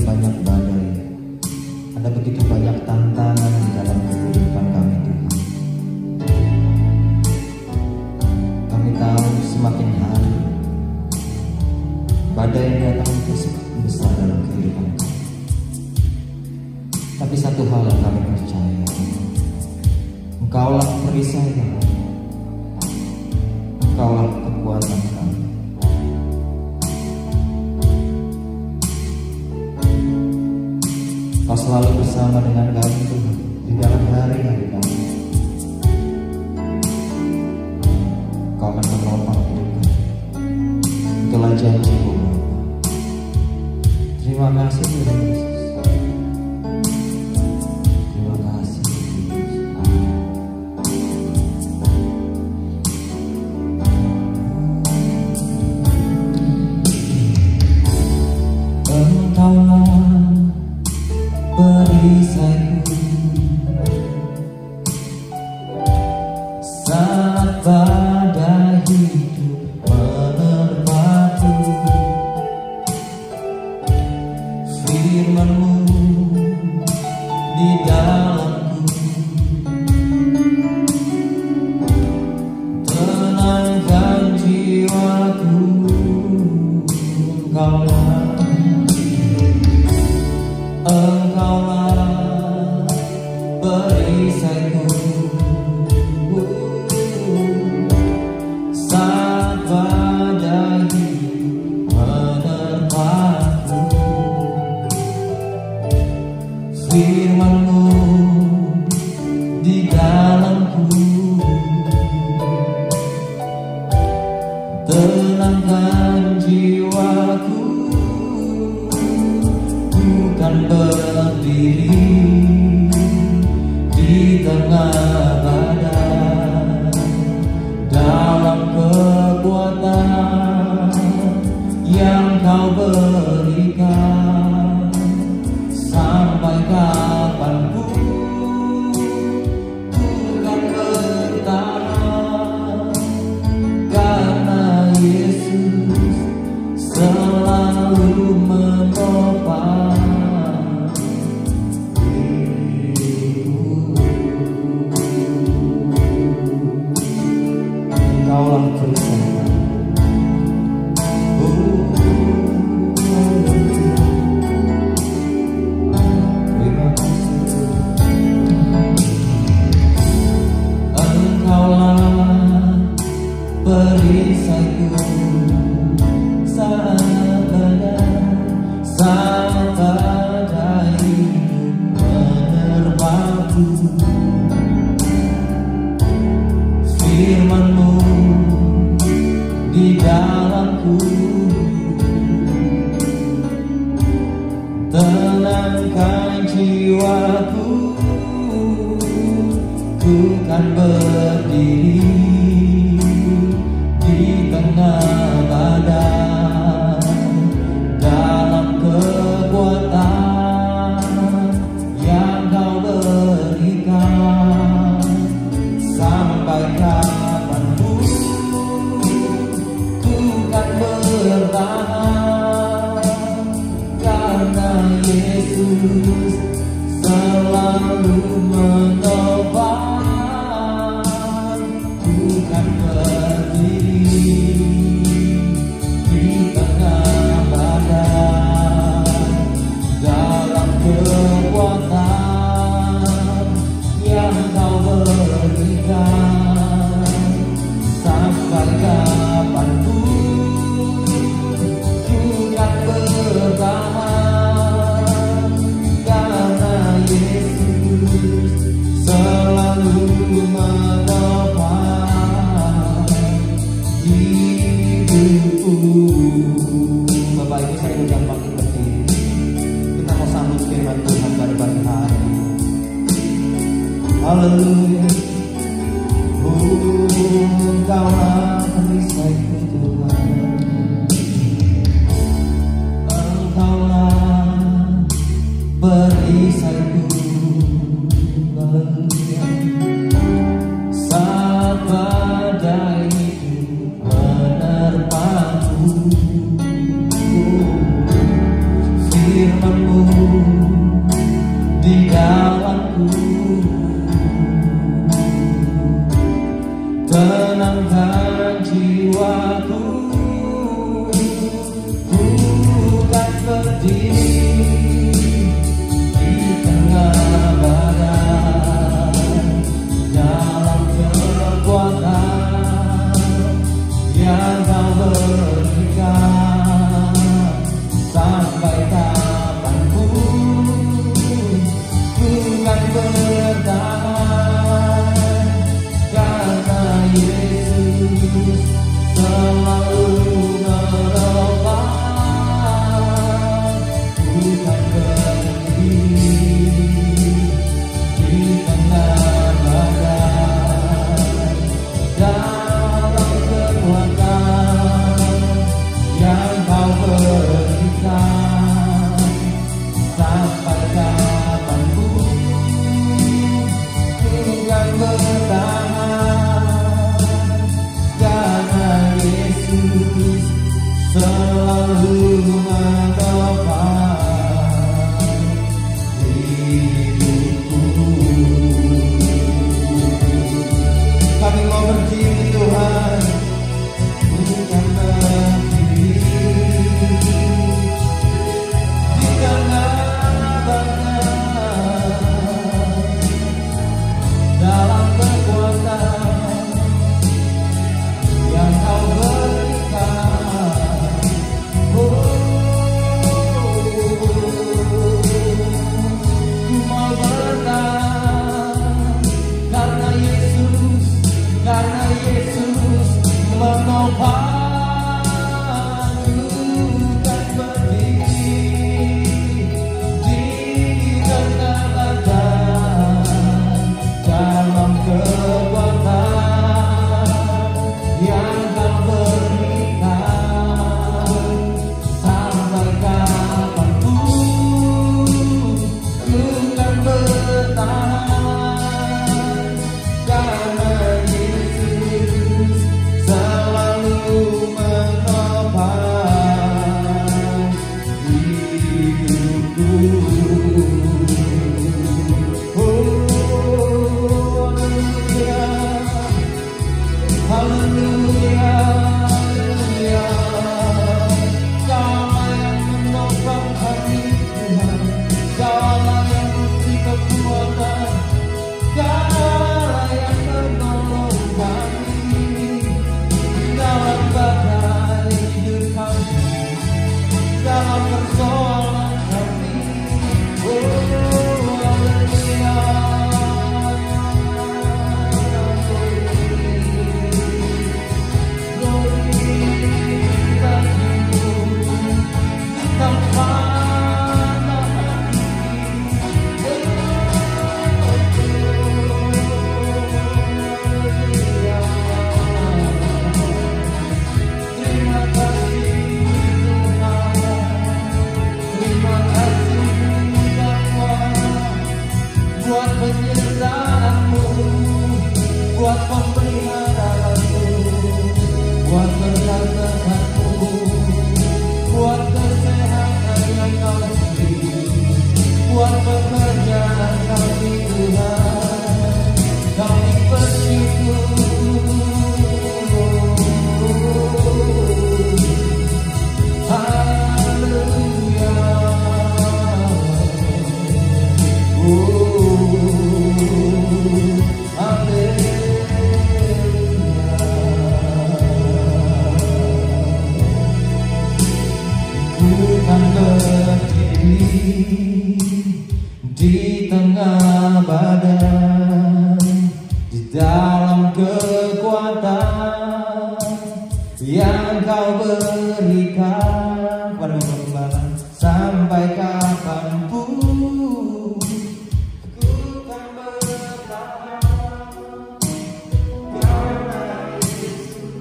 banyak badai, ada begitu banyak tantangan di dalam kehidupan kami, Tuhan. Kami tahu semakin hari badai yang datang itu semakin besar dalam kehidupan kami. Tapi satu hal yang kami percaya, Engkaulah perisai kami, Engkaulah kekuatan kami. Kau selalu bersama dengan kami, Tuhan, di dalam hari-hari kami. Kau akan menopang hidup kami. Itulah janji-Mu. Terima kasih, Tuhan Yesus. Terima kasih, Engkaulah perisaiku saat badai hidup menerpaku. Firman-Mu di dalamku tenangkan jiwaku. Engkaulah perisaiku saat badai menerpaku. Firman-Mu di dalamku tenangkan jiwaku. Bukan berdiri di tengah badai, dalam kekuatan yang Kau berikan. Sampai kapanpun bukan bertahan, karena Yesus selalu menopang. Engkaulah perisai kami. Terima kasih. Engkaulah perisaiku saat badai menerpaku. Firman-Mu di dalamku tenangkan jiwaku. Ku kan berdiri di tengah badai, dalam kekuatan yang Kau berikan. Sampai kapanpun ku kan bertahan, karena Yesus selalu menopang. Ku kan berdiri di tengah badai, dalam kekuatan yang Kau berikan. Sampai kapanpun ku kan bertahan, karena Yesus selalu menopang hidupku. Bapak Ibu, saya undang bangkit berdiri. Kita mau sambut firman Tuhan pada pagi hari. Haleluya. Engkaulah perisaiku, Tuhan. Engkaulah perisaiku. Haleluya. Saat badai menerpaku, firman-Mu tenangkan jiwaku, bukan berdiri di tengah badan dalam kekuatan yang kau berikan. Sampai kapanpun ku kan bertahan, karena Yesus selalu menolong. Ku kan berdiri di tengah badan dalam kekuatan yang kau berikan. Sampai kapanpun ku kan bertahan, karena Yesus selalu menopang hidupku. Kami mau berdiri Tuhan, bukan berdiri di tengah badan dalam kekuatan yang kau berikan. Ku mau bertahan, karena Yesus menopang. Bukan berdiri di tengah badan dalam kekuatan yang kau berikan. Sampai kapanpun ku kan bertahan, karena Yesus selalu menopang hidupku. Oh, haleluya, haleluya, Kaulah yang menopang kami Tuhan, Kaulah yang memberi kekuatan, Kaulah yang menolong kami dalam badai hidup kami, dalam persoalan kami. Oh, haleluya. Buat penyertaanmu, buat pemeliharaanmu, buat berkat-berkatmu, buat kesehatan yang kau beri, buat pekerjaan kami Tuhan, kami bersyukur. Haleluya. Bukan berdiri di tengah badan, di dalam kekuatan yang kau berikan kepada perkembangan. Sampai kapanpun ku kan bertahan, karena Yesus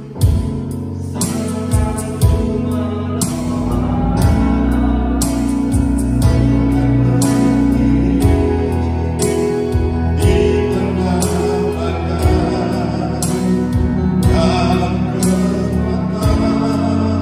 selalu menolong. Di tengah badan dalam kekuatan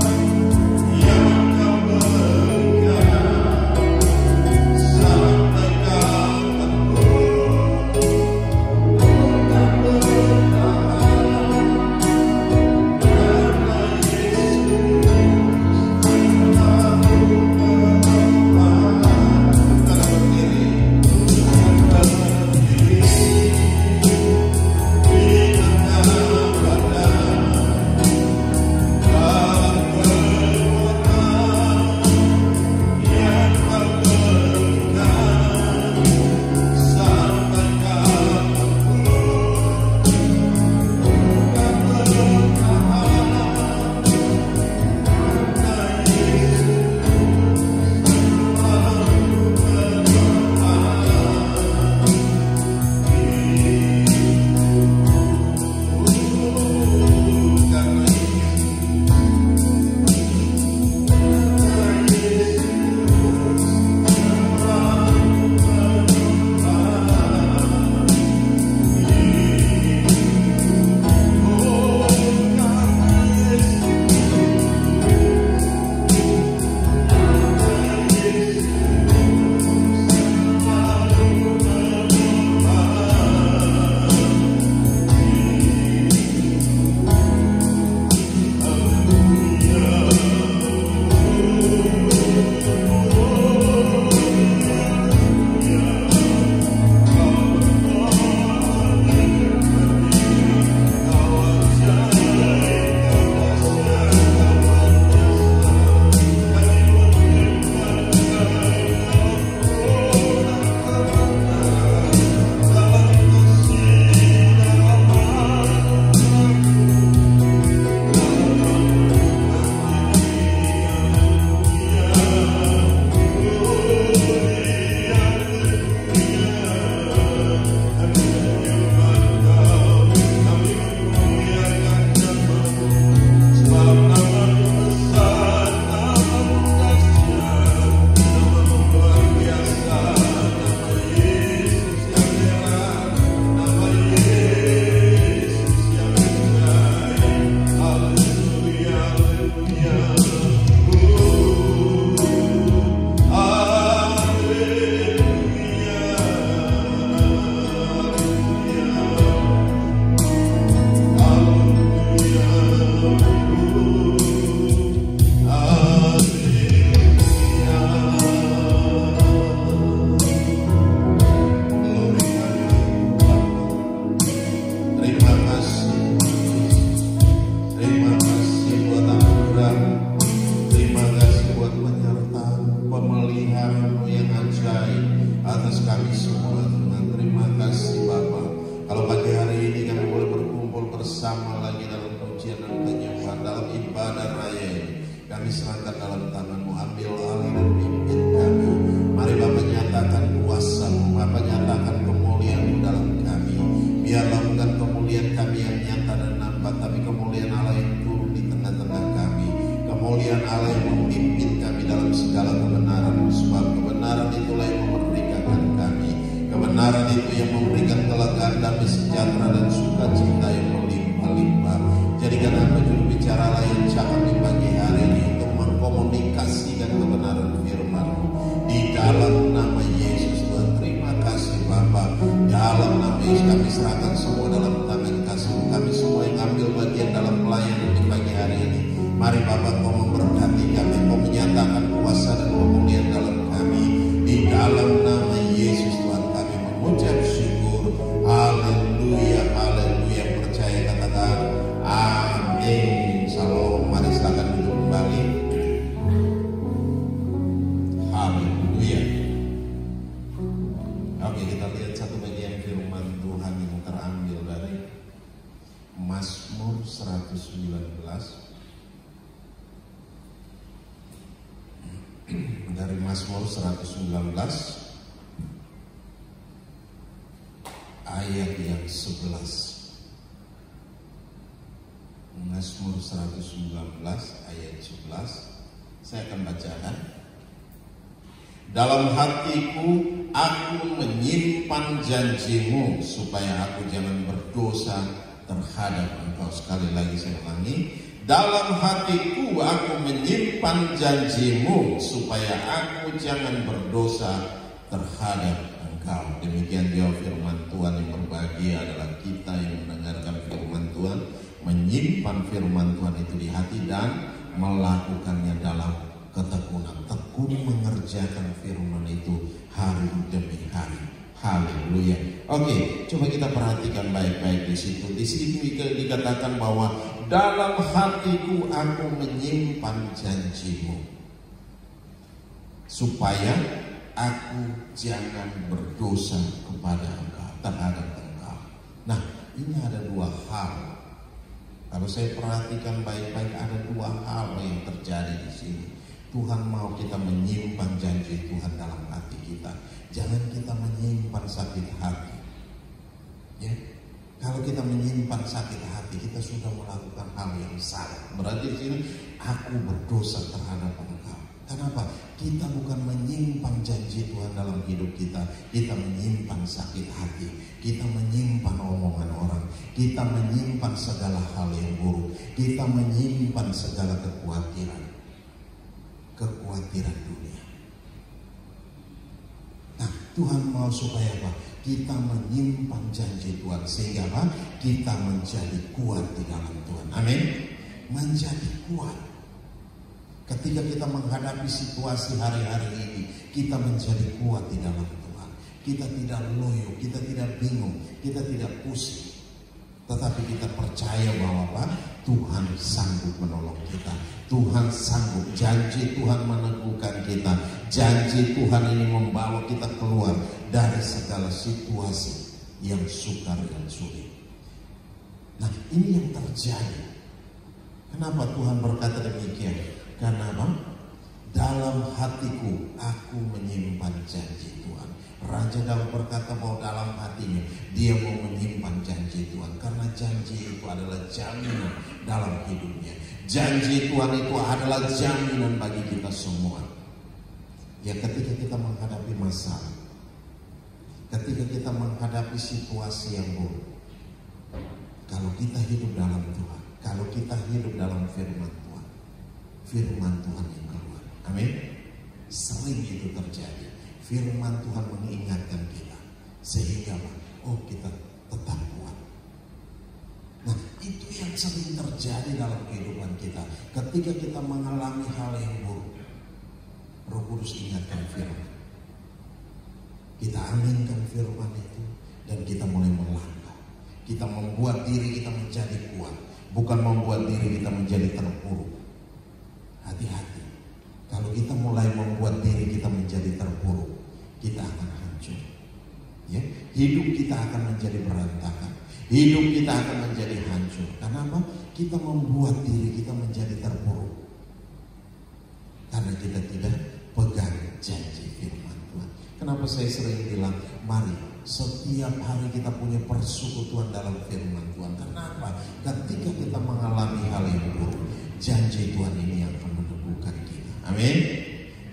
bersama lagi dalam pujian dan penyembahan, dalam ibadah raya ini. Kami serahkan dalam tangan-Mu, ambil alih dan pimpin kami. Mari Bapa nyatakan kuasa-Mu, Bapa nyatakan kemuliaan-Mu dalam kami. Biarlah bukan kemuliaan kami yang nyata dan nampak, tapi kemuliaan Allah yang turun di tengah-tengah kami. Kemuliaan Allah yang memimpin kami dalam segala kebenaran, sebab kebenaran itulah yang memerdekakan kami. Kebenaran itu yang memberikan kelegaan, damai sejahtera dan sukacita yang melimpah-limpah. Jadikan hamba juru bicara lain cakap di pagi hari ini untuk mengkomunikasikan kebenaran firman-Mu. Di dalam nama Yesus Tuhan, terima kasih Bapa. Dalam nama Yesus kami serahkan semua dalam tangan kasih-Mu. Kami semua yang ambil bagian dalam pelayanan di pagi hari ini. Mari Bapa, Kau memberkati kami, Kau menyatakan kuasa dan kemuliaan dalam kami. Di dalam nama Yesus Tuhan kami mengucap syukur. Haleluya, haleluya. Percaya katakan amin. Shalom. Mari silakan duduk kembali. Haleluya. Oke, kita lihat satu bagian firman Tuhan yang terambil dari Mazmur 119. Dari Mazmur 119 ayat yang 11. Mazmur 119 ayat 11. Saya akan bacakan. Dalam hatiku aku menyimpan janji-Mu, supaya aku jangan berdosa terhadap Engkau. Sekali lagi saya ulangi. Dalam hatiku aku menyimpan janji-Mu, supaya aku jangan berdosa terhadap Engkau. Demikian dia firman Tuhan. Yang berbahagia adalah kita yang mendengarkan firman Tuhan, menyimpan firman Tuhan itu di hati dan melakukannya dalam ketekunan. Tekun mengerjakan firman itu hari demi hari. Haleluya. Oke, coba kita perhatikan baik-baik di situ. Di situ dikatakan bahwa dalam hatiku aku menyimpan janji-Mu, supaya aku jangan berdosa kepada Engkau, terhadap Engkau. Nah, ini ada dua hal. Kalau saya perhatikan baik-baik, ada dua hal yang terjadi di sini. Tuhan mau kita menyimpan janji Tuhan dalam hati kita. Jangan kita menyimpan sakit hati. Ya, kalau kita menyimpan sakit hati, kita sudah melakukan hal yang salah. Berarti di sini aku berdosa terhadap Engkau. Kenapa? Kita bukan menyimpan janji Tuhan dalam hidup kita. Kita menyimpan sakit hati. Kita menyimpan omongan orang. Kita menyimpan segala hal yang buruk. Kita menyimpan segala kekhawatiran dunia. Nah, Tuhan mau supaya apa? Kita menyimpan janji Tuhan, sehingga apa? Kita menjadi kuat di dalam Tuhan. Amin. Menjadi kuat. Ketika kita menghadapi situasi hari-hari ini, kita menjadi kuat di dalam Tuhan. Kita tidak loyo, kita tidak bingung, kita tidak pusing. Tetapi kita percaya bahwa apa? Tuhan sanggup menolong kita. Tuhan sanggup. Janji Tuhan meneguhkan kita. Janji Tuhan ini membawa kita keluar dari segala situasi yang sukar dan sulit. Nah, ini yang terjadi. Kenapa Tuhan berkata demikian? Karena apa? Dalam hatiku aku menyimpan janji Tuhan. Raja Daud berkata bahwa dalam hatinya dia mau menyimpan janji Tuhan, karena janji itu adalah jaminan dalam hidupnya. Janji Tuhan itu adalah jaminan bagi kita semua. Ya, ketika kita menghadapi masalah, ketika kita menghadapi situasi yang buruk, kalau kita hidup dalam Tuhan, kalau kita hidup dalam firman Tuhan, firman Tuhan yang keluar. Amin. Sering itu terjadi. Firman Tuhan mengingatkan kita, sehingga kita tetap kuat. Nah, itu yang sering terjadi dalam kehidupan kita. Ketika kita mengalami hal yang buruk, Roh Kudus ingatkan firman. Kita aminkan firman itu, dan kita mulai melangkah. Kita membuat diri kita menjadi kuat, bukan membuat diri kita menjadi terpuruk. Hati-hati. Kalau kita mulai membuat diri kita menjadi terpuruk, kita akan hancur. Ya, hidup kita akan menjadi berantakan. Hidup kita akan menjadi hancur. hancur. Karena apa? Kita membuat diri kita menjadi terpuruk. Karena kita tidak pegang janji firman Tuhan. Kenapa saya sering bilang, mari setiap hari kita punya persekutuan dalam firman Tuhan. Kenapa? Ketika kita mengalami hal yang buruk, janji Tuhan ini yang akan meneguhkan kita. Amin.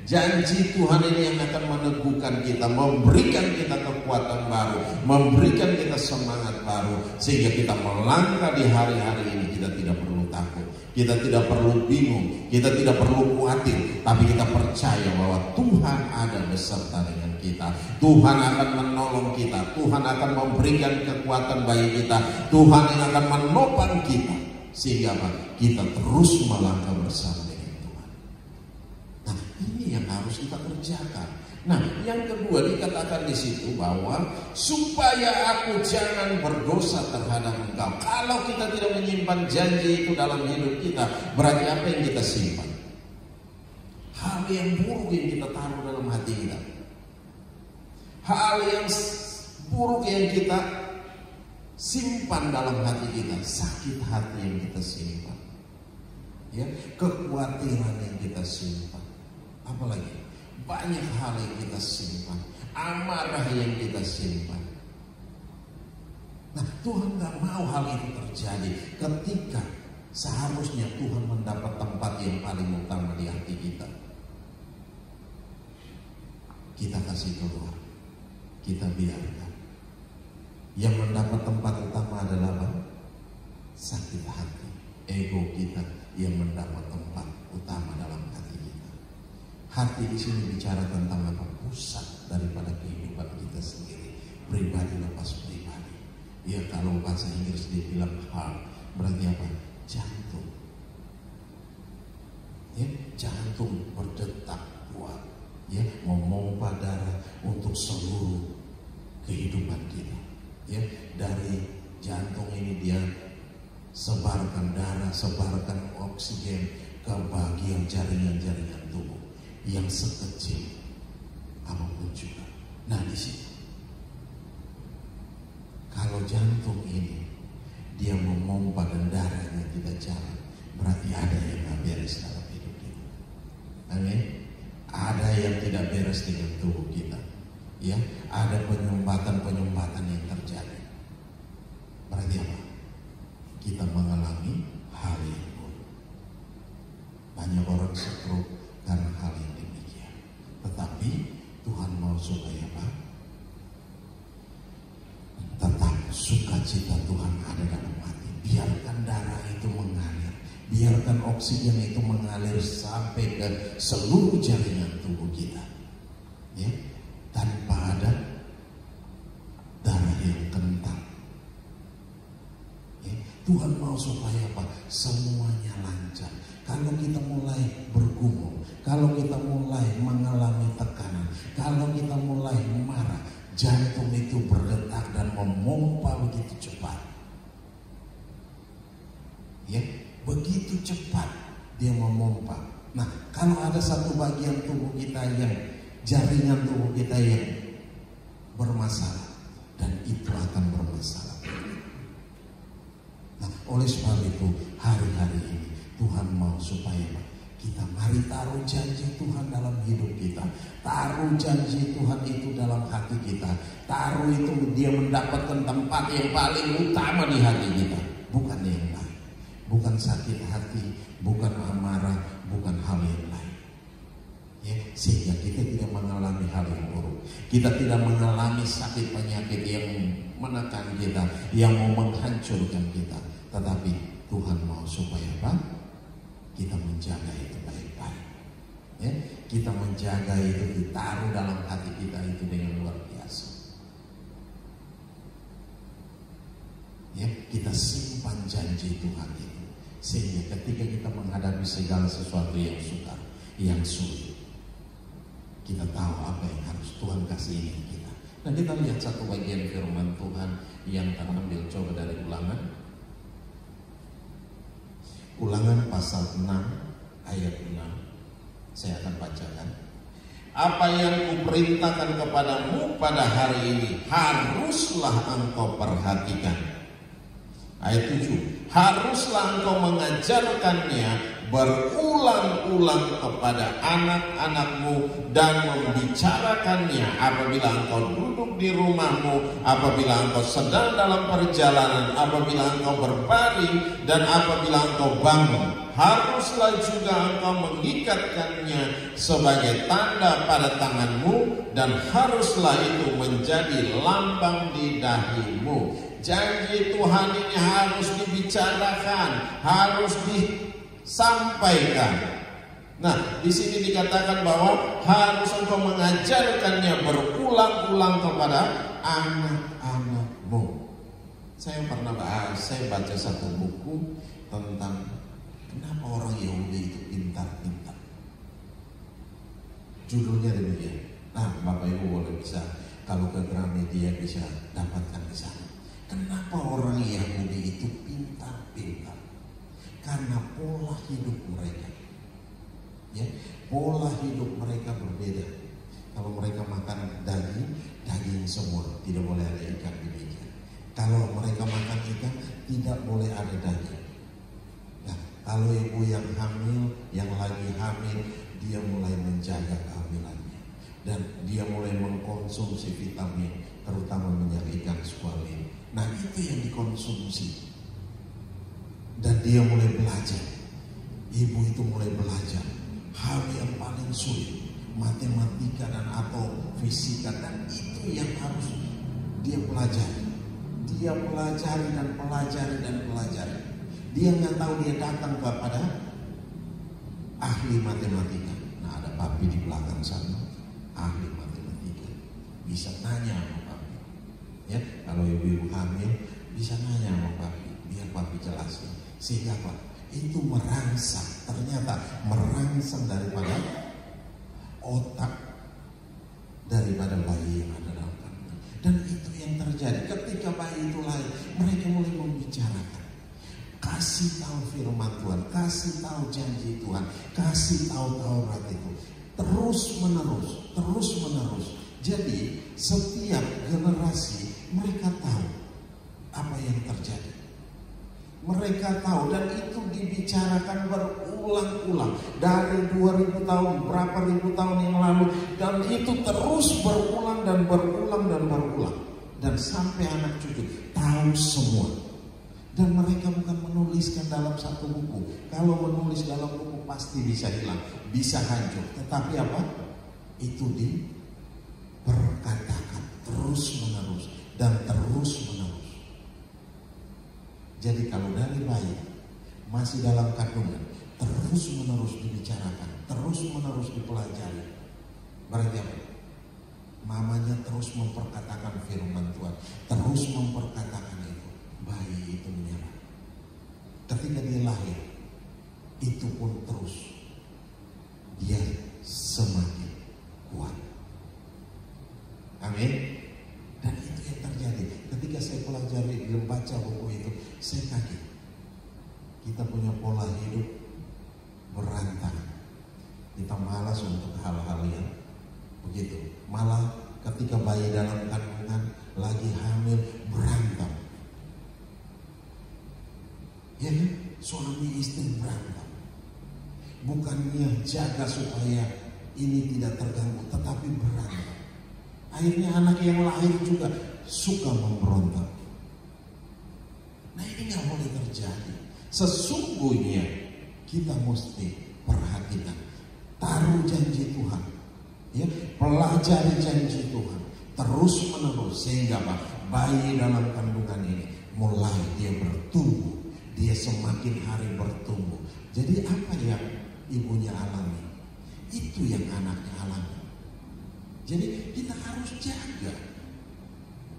Janji Tuhan ini yang akan meneguhkan kita, memberikan kita kekuatan baru, memberikan kita semangat baru, sehingga kita melangkah di hari-hari ini. Kita tidak perlu takut, kita tidak perlu bingung, kita tidak perlu khawatir, tapi kita percaya bahwa Tuhan ada beserta dengan kita. Tuhan akan menolong kita, Tuhan akan memberikan kekuatan bagi kita, Tuhan yang akan menopang kita, sehingga kita terus melangkah bersama. Ini yang harus kita kerjakan. Nah, yang kedua dikatakan di situ bahwa supaya aku jangan berdosa terhadap engkau. Kalau kita tidak menyimpan janji itu dalam hidup kita, berarti apa yang kita simpan? Hal yang buruk yang kita taruh dalam hati kita. Hal yang buruk yang kita simpan dalam hati kita, sakit hati yang kita simpan, ya, kekhawatiran yang kita simpan. Apalagi banyak hal yang kita simpan, amarah yang kita simpan. Nah, Tuhan gak mau hal itu terjadi ketika seharusnya Tuhan mendapat tempat yang paling utama di hati kita. Kita kasih keluar, kita biarkan. Yang mendapat tempat utama adalah apa? Sakit hati, ego kita yang mendapat tempat utama dalam hati kita. Hati di sini bicara tentang apa? Pusat daripada kehidupan kita sendiri, pribadi lepas pribadi. Ya, kalau bahasa Inggris dia bilang heart, berarti apa? Jantung. Ya, jantung berdetak kuat, ya, memompa darah untuk seluruh kehidupan kita. Ya, dari jantung ini dia sebarkan darah, sebarkan oksigen ke bagian jaringan-jaringan tubuh yang sekecil apapun juga. Nah, di situ kalau jantung ini dia memompa dan darahnya tidak jalan, berarti ada yang tidak beres dalam hidup kita. Amin. Ada yang tidak beres dengan tubuh kita. Ya, ada penyumbatan yang terjadi. Berarti apa? Kita mengalami hal yang buruk. Banyak orang stroke karena hal yang demikian. Tetapi Tuhan mau supaya apa? Tetap sukacita Tuhan ada dalam hati. Biarkan darah itu mengalir, biarkan oksigen itu mengalir sampai ke seluruh jaringan tubuh kita, ya, tanpa ada darah yang kental. Ya, Tuhan mau supaya apa? Semuanya lancar. Kalau kita mulai bergumul, kalau kita mulai mengalami tekanan, kalau kita mulai marah, jantung itu berdetak dan memompa begitu cepat. Ya, begitu cepat dia memompa. Nah, kalau ada satu bagian tubuh kita yang jaringan tubuh kita yang bermasalah, dan itu akan bermasalah. Nah, oleh sebab itu hari-hari ini Tuhan mau supaya kita mari taruh janji Tuhan dalam hidup kita. Taruh janji Tuhan itu dalam hati kita. Taruh itu dia mendapatkan tempat yang paling utama di hati kita. Bukan yang lain. Bukan sakit hati, bukan amarah, bukan hal yang lain. Ya, sehingga kita tidak mengalami hal yang buruk. Kita tidak mengalami sakit penyakit yang menekan kita, yang mau menghancurkan kita. Tetapi Tuhan mau supaya apa? Kita menjaga itu baik-baik. Ya, kita menjaga itu, ditaruh dalam hati kita itu dengan luar biasa. Ya, kita simpan janji Tuhan itu, sehingga ketika kita menghadapi segala sesuatu yang sukar, yang sulit, kita tahu apa yang harus Tuhan kasih ini kita. Nah, kita lihat satu bagian firman Tuhan yang terambil coba dari Ulangan pasal 6 ayat 6. Saya akan bacakan. Apa yang kuperintahkan kepadamu pada hari ini haruslah engkau perhatikan. Ayat 7, haruslah engkau mengajarkannya berulang-ulang kepada anak-anakmu dan membicarakannya apabila engkau duduk di rumahmu, apabila engkau sedang dalam perjalanan, apabila engkau berbaring, dan apabila engkau bangun. Haruslah juga engkau mengikatkannya sebagai tanda pada tanganmu, dan haruslah itu menjadi lambang di dahimu. Janji Tuhan ini harus dibicarakan, harus disampaikan. Nah, di sini dikatakan bahwa harus engkau mengajarkannya berulang-ulang kepada anak-anakmu. Saya baca satu buku tentang kenapa orang Yahudi itu pintar-pintar. Judulnya demikian. Nah, Bapak Ibu boleh bisa kalau ke Gramedia bisa dapatkan di sana. Kenapa orang Yahudi itu pintar-pintar? Karena pola hidup mereka, ya, pola hidup mereka berbeda. Kalau mereka makan daging semua, tidak boleh ada ikan di meja. Kalau mereka makan ikan, tidak boleh ada daging. Nah, kalau ibu yang hamil, yang lagi hamil, dia mulai menjaga kehamilannya dan dia mulai mengkonsumsi vitamin, terutama minyak ikan squalene. Nah, itu yang dikonsumsi. Dan dia mulai belajar. Ibu itu mulai belajar hal yang paling sulit, matematika dan atau fisika, dan itu yang harus dia pelajari. Dia pelajari dan pelajari dan pelajari. Dia nggak tahu, dia datang kepada ahli matematika. Nah, ada papi di belakang sana, ahli matematika. Bisa nanya sama papi. Ya, kalau ibu-ibu hamil bisa nanya sama papi, biar papi jelasin. Sehingga apa? Itu merangsang, ternyata merangsang daripada otak daripada bayi yang ada dalam kandungan. Dan itu yang terjadi ketika bayi itu lahir, mereka mulai membicarakan, kasih tahu firman Tuhan, kasih tahu janji Tuhan, kasih tahu Taurat itu, terus menerus. Jadi setiap generasi mereka tahu apa yang terjadi. Mereka tahu, dan itu dibicarakan berulang-ulang dari 2000 tahun, berapa ribu tahun yang lalu, dan itu terus berulang dan berulang dan sampai anak cucu tahu semua. Dan mereka bukan menuliskan dalam satu buku. Kalau menulis dalam buku pasti bisa hilang, bisa hancur. Tetapi apa? Itu diperkatakan terus menerus dan terus menerus. Jadi kalau dari bayi masih dalam kandungan, terus menerus dibicarakan, terus menerus dipelajari. Berarti apa? Mamanya terus memperkatakan firman Tuhan, terus memperkatakan itu. Bayi itu menyerah. Ketika dia lahir, itu pun terus dia semakin kuat. Amin. Dan itu yang terjadi. Ketika saya pelajari, membaca buku itu, saya kaget. Kita punya pola hidup berantakan. Kita malas untuk hal-hal yang begitu. Malah ketika bayi dalam kandungan lagi hamil, berantem. Ya kan? Suami istri berantem. Bukannya jaga supaya ini tidak terganggu, tetapi berantem. Akhirnya anak yang lahir juga suka memberontak. Nah, ini nggak boleh terjadi. Sesungguhnya kita mesti perhatikan, taruh janji Tuhan, ya, pelajari janji Tuhan terus menerus, sehingga bayi dalam kandungan ini mulai dia bertumbuh, dia semakin hari bertumbuh. Jadi apa yang ibunya alami, itu yang anaknya alami. Jadi kita harus jaga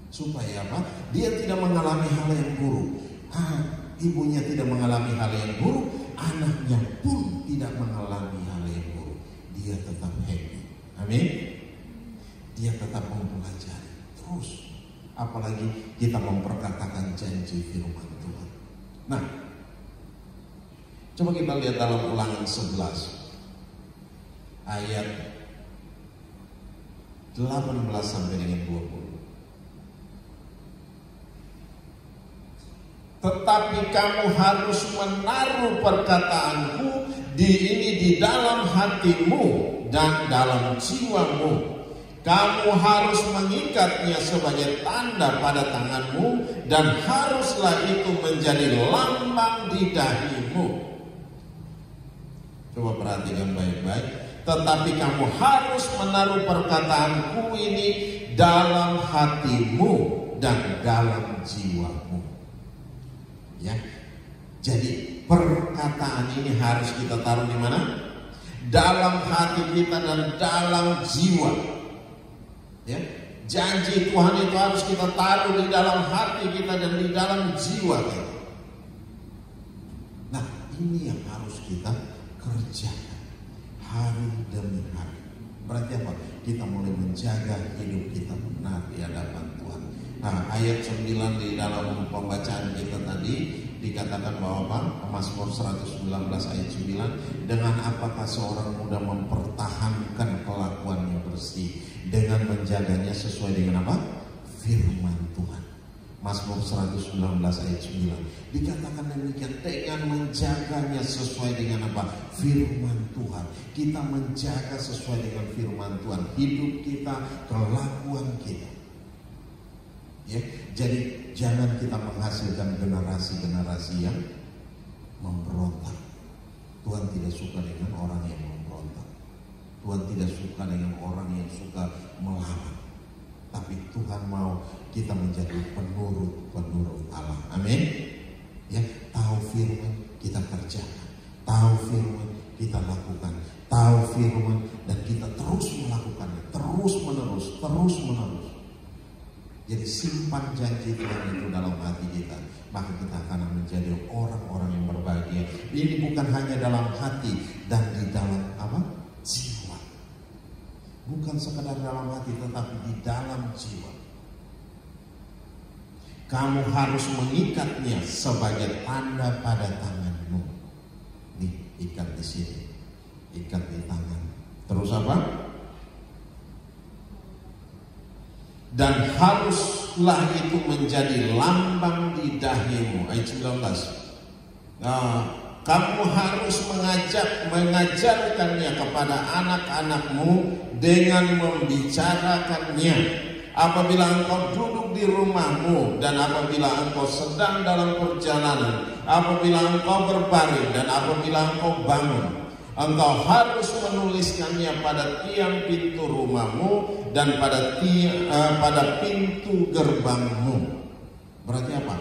supaya apa? Dia tidak mengalami hal yang buruk. Ibunya tidak mengalami hal yang buruk, anaknya pun tidak mengalami hal yang buruk. Dia tetap happy. Amin. Dia tetap mempelajari terus. Apalagi kita memperkatakan janji firman Tuhan. Nah, coba kita lihat dalam Ulangan 11 ayat 18 sampai dengan 20. tetapi kamu harus menaruh perkataanku di dalam hatimu dan dalam jiwamu. Kamu harus mengikatnya sebagai tanda pada tanganmu, dan haruslah itu menjadi lambang di dahimu. Coba perhatikan baik-baik. Tetapi kamu harus menaruh perkataanku ini dalam hatimu dan dalam jiwamu. Ya, jadi perkataan ini harus kita taruh di mana? Dalam hati kita dan dalam jiwa. Ya, janji Tuhan itu harus kita taruh di dalam hati kita dan di dalam jiwa kita. Nah, ini yang harus kita kerjakan hari demi hari. Berarti apa? Kita mulai menjaga hidup kita benar di hadapan Tuhan. Nah, ayat 9 di dalam pembacaan kita tadi dikatakan bahwa apa? Mazmur 119 ayat 9, dengan apakah seorang muda mempertahankan kelakuannya bersih, dengan menjaganya sesuai dengan apa? Firman Tuhan. Mazmur 119 ayat 9 dikatakan demikian, dengan menjaganya sesuai dengan apa? Firman Tuhan. Kita menjaga sesuai dengan firman Tuhan hidup kita, kelakuan kita. Ya, jadi jangan kita menghasilkan generasi-generasi yang memberontak. Tuhan tidak suka dengan orang yang memberontak. Tuhan tidak suka dengan orang yang suka melawan. Tapi Tuhan mau kita menjadi penurut Allah. Amin. Ya, tahu firman kita kerjakan, tahu firman kita lakukan, tahu firman dan kita terus melakukannya, terus menerus. Jadi simpan janji Tuhan itu dalam hati kita, maka kita akan menjadi orang-orang yang berbahagia. Ini bukan hanya dalam hati dan di dalam apa? Jiwa. Bukan sekadar dalam hati, tetapi di dalam jiwa. Kamu harus mengikatnya sebagai tanda pada tanganmu. Nih, ikat di sini, ikat di tangan. Terus apa? Dan haruslah itu menjadi lambang di dahimu. Ayat 19. Nah, kamu harus mengajarkannya kepada anak-anakmu dengan membicarakannya apabila engkau duduk di rumahmu, dan apabila engkau sedang dalam perjalanan, apabila engkau berbaring, dan apabila engkau bangun. Engkau harus menuliskannya pada tiang pintu rumahmu dan pada pintu gerbangmu. Berarti apa?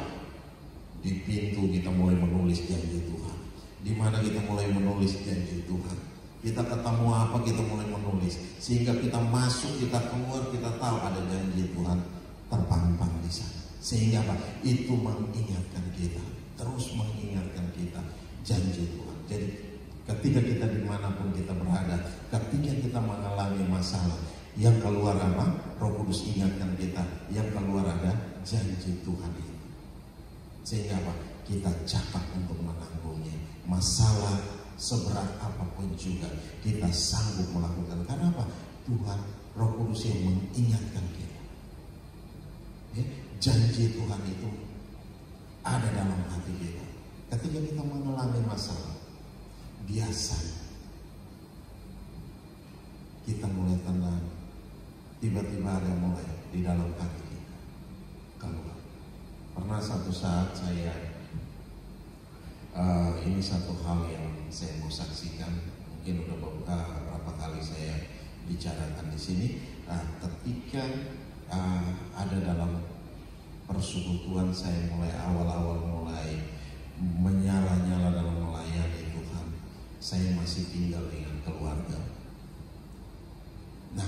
Di pintu kita mulai menulis janji Tuhan. Di mana kita mulai menulis janji Tuhan? Kita ketemu apa, kita mulai menulis. Sehingga kita masuk, kita keluar, kita tahu ada janji Tuhan terpampang di sana. Sehingga apa? Itu mengingatkan kita, terus mengingatkan kita janji Tuhan. Jadi ketika kita dimanapun kita berada, ketika kita mengalami masalah, yang keluar apa? Roh Kudus ingatkan kita, yang keluar ada janji Tuhan itu. Sehingga apa? Kita cakap untuk menanggungnya. Masalah seberat apapun juga kita sanggup melakukan. Karena apa? Tuhan, Roh Kudus yang mengingatkan kita. Ya, janji Tuhan itu ada dalam hati kita. Ketika kita mengalami masalah, biasanya kita mulai tenang, tiba-tiba ada mulai di dalam hati kita keluar. Pernah satu saat saya ini satu hal yang saya mau saksikan, mungkin udah beberapa kali saya bicarakan di sini. Ketika ada dalam persekutuan, saya mulai awal-awal menyala-nyala dalam melayani Tuhan. Saya masih tinggal dengan keluarga. Nah,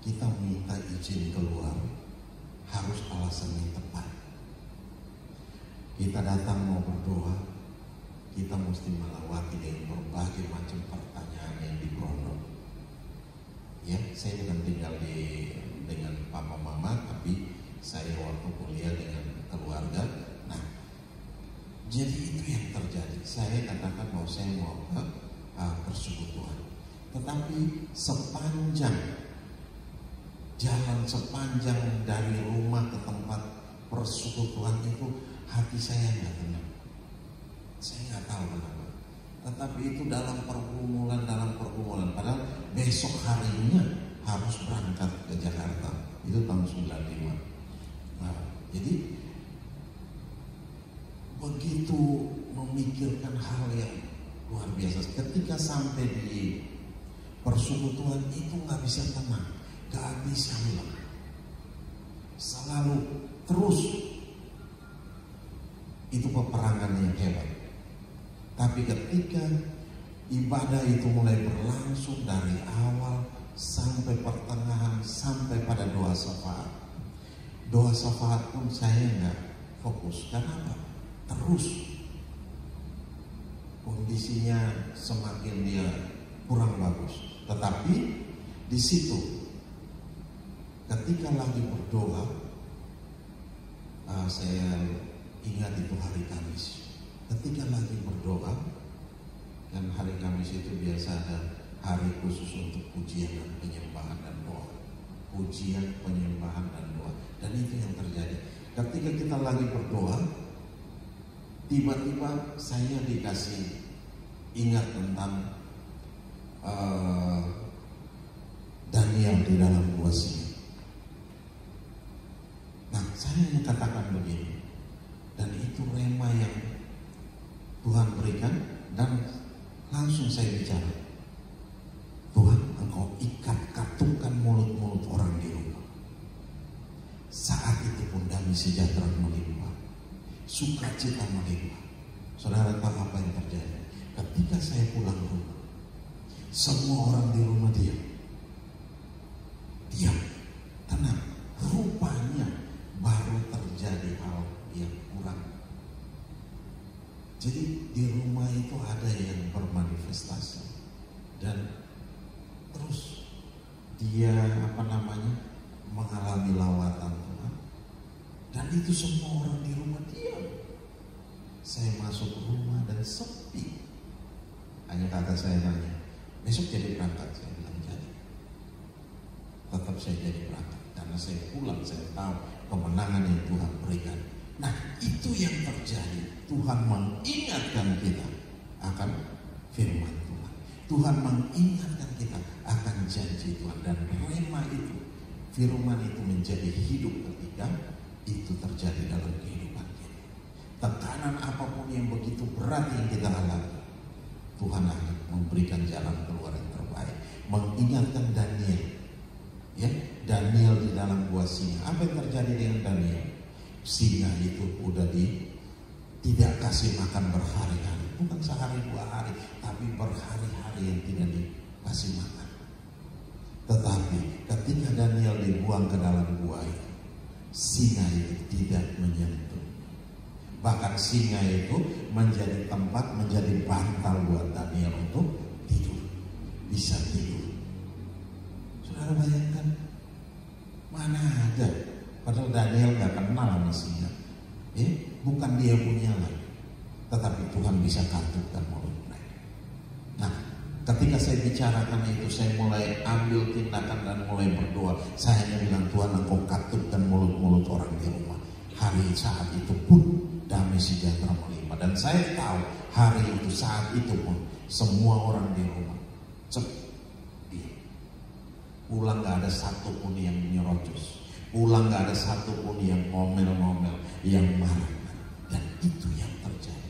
kita minta izin keluar harus alasan yang tepat. Kita datang mau berdoa, kita mesti melewati dengan berbagai macam pertanyaan yang diberondong. Ya, saya bukan tinggal dengan papa mama, tapi saya waktu kuliah dengan keluarga. Nah, jadi itu yang terjadi. Saya katakan bahwa saya mau ke persekutuan, tetapi sepanjang jalan, sepanjang dari rumah ke tempat persekutuan itu, hati saya nggak Tetapi itu dalam pergumulan. Padahal besok harinya harus berangkat ke Jakarta. Itu tahun 95. Nah, jadi begitu memikirkan hal yang luar biasa. Ketika sampai di persekutuan itu nggak bisa tenang, nggak bisa hilang, selalu terus itu peperangan yang hebat. Tapi ketika ibadah itu mulai berlangsung dari awal sampai pertengahan sampai pada doa syafaat. Doa syafaat pun saya nggak fokus. Kenapa? Terus kondisinya semakin dia kurang bagus. Tetapi di situ ketika lagi berdoa, saya ingat itu hari Kamis. Ketika lagi berdoa, dan hari Kamis itu biasa ada hari khusus untuk pujian dan penyembahan dan doa. Pujian, penyembahan dan doa. Dan itu yang terjadi. Ketika kita lagi berdoa, tiba-tiba saya dikasih ingat tentang Daniel di dalam gua Singa. Nah, saya hanya katakan begini, dan itu rema yang Tuhan berikan, dan langsung saya bicara, Tuhan, Engkau katungkan mulut-mulut orang di rumah. Saat itu pun damai sejahtera melimpah, sukacita melimpah. Saudara tahu apa yang terjadi? Ketika saya pulang rumah, semua orang di rumah diam, tenang. Rupanya baru terjadi hal yang kurang. Jadi di rumah itu ada yang bermanifestasi, dan terus dia mengalami lawatan Tuhan, dan itu semua orang di rumah diam. Saya masuk ke rumah dan sepi. Hanya kata saya nanya, besok jadi berangkat? Saya bilang jadi. Tetap saya jadi berangkat, karena saya pulang, saya tahu kemenangan yang Tuhan berikan. Nah, itu yang terjadi. Tuhan mengingatkan kita akan firman Tuhan. Tuhan mengingatkan kita akan janji Tuhan, dan rema itu, firman itu menjadi hidup ketika itu terjadi dalam kehidupan kita. Tekanan apapun yang begitu berat yang kita alami, Tuhan akan memberikan jalan keluar yang terbaik. Mengingatkan Daniel, Daniel di dalam gua singa. Apa yang terjadi dengan Daniel? Singa itu udah tidak kasih makan berhari-hari, bukan sehari dua hari, tapi berhari-hari yang tidak dikasih makan. Tetapi ketika Daniel dibuang ke dalam gua itu, singa itu tidak menyentuh. Bahkan singa itu menjadi tempat, menjadi bantal buat Daniel untuk tidur, bisa tidur. Saudara bayangkan, mana ada, padahal Daniel gak kenal sama singa, bukan dia punya lagi, tetapi Tuhan bisa katupkan mulut mereka. Nah, ketika saya bicarakan itu, saya mulai ambil tindakan dan mulai berdoa. Saya hanya bilang, Tuhan, Engkau katupkan mulut-mulut orang di rumah. Hari saat itu pun damai sejahtera melimpah. Dan saya tahu hari itu, saat itu pun semua orang di rumah pulang, gak ada satupun yang nyerocos, pulang gak ada satupun yang ngomel-ngomel, yang marah. Dan itu yang terjadi.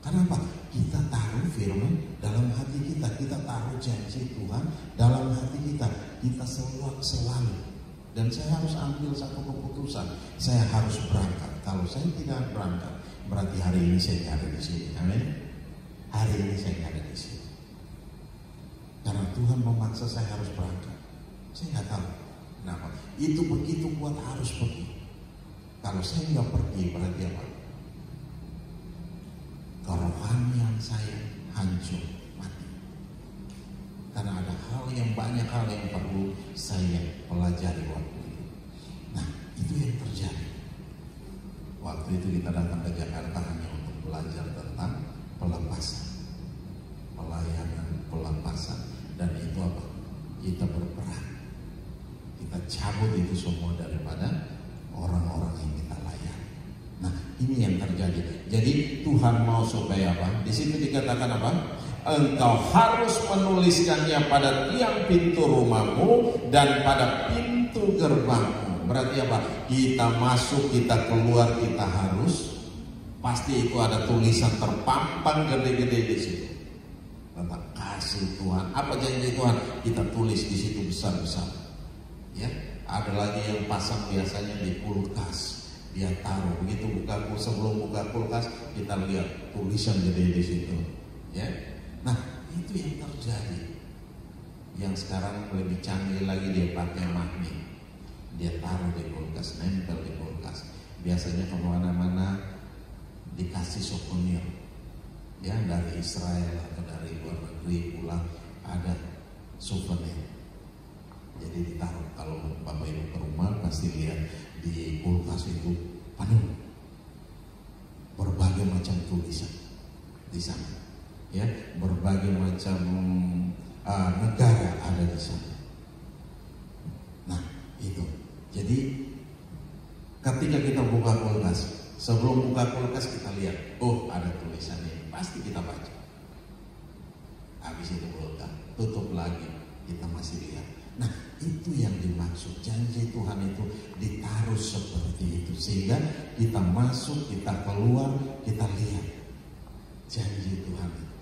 Kenapa? Kita taruh firman dalam hati kita, kita taruh janji Tuhan dalam hati kita, kita selalu. Dan saya harus ambil satu keputusan, saya harus berangkat. Kalau saya tidak berangkat, berarti hari ini saya tidak ada di sini. Amin. Hari ini saya tidak ada di sini. Karena Tuhan memaksa saya harus berangkat. Saya nggak tahu kenapa. Itu begitu kuat, harus pergi. Kalau saya nggak pergi, berarti apa? Kerohanian saya hancur, mati. Karena ada banyak hal yang perlu saya pelajari waktu itu. Nah, itu yang terjadi. Waktu itu kita datang ke Jakarta hanya untuk belajar tentang pelepasan, pelayanan pelepasan. Dan itu apa? Kita berperang. Kita cabut itu semua daripada orang-orang yang kita layani. Nah, ini yang terjadi. Jadi Tuhan mau supaya apa? Di situ dikatakan apa? Engkau harus menuliskannya pada tiang pintu rumahmu dan pada pintu gerbangmu. Berarti apa? Kita masuk, kita keluar, kita harus pasti itu ada tulisan terpampang gede-gede di situ. Tentang kasih Tuhan, apa janji Tuhan, kita tulis di situ besar-besar. Ya, ada lagi yang pasang biasanya di kulkas, dia taruh begitu sebelum buka kulkas kita lihat tulisan gede di situ. Ya, nah itu yang terjadi. Yang sekarang lebih canggih lagi dia pakai magnet, dia taruh di kulkas, nempel di kulkas. Biasanya kemana-mana dikasih souvenir, ya dari Israel atau dari luar negeri pulang ada souvenir. Jadi ditaruh, kalau Bapak Ibu ke rumah pasti lihat di kulkas itu penuh berbagai macam tulisan di sana, ya berbagai macam negara ada di sana. Nah itu, jadi ketika kita buka kulkas, sebelum buka kulkas kita lihat, oh ada tulisannya, pasti kita baca. Habis itu buka, tutup lagi, kita masih lihat. Nah itu yang dimaksud, janji Tuhan itu ditaruh seperti itu, sehingga kita masuk, kita keluar, kita lihat janji Tuhan itu,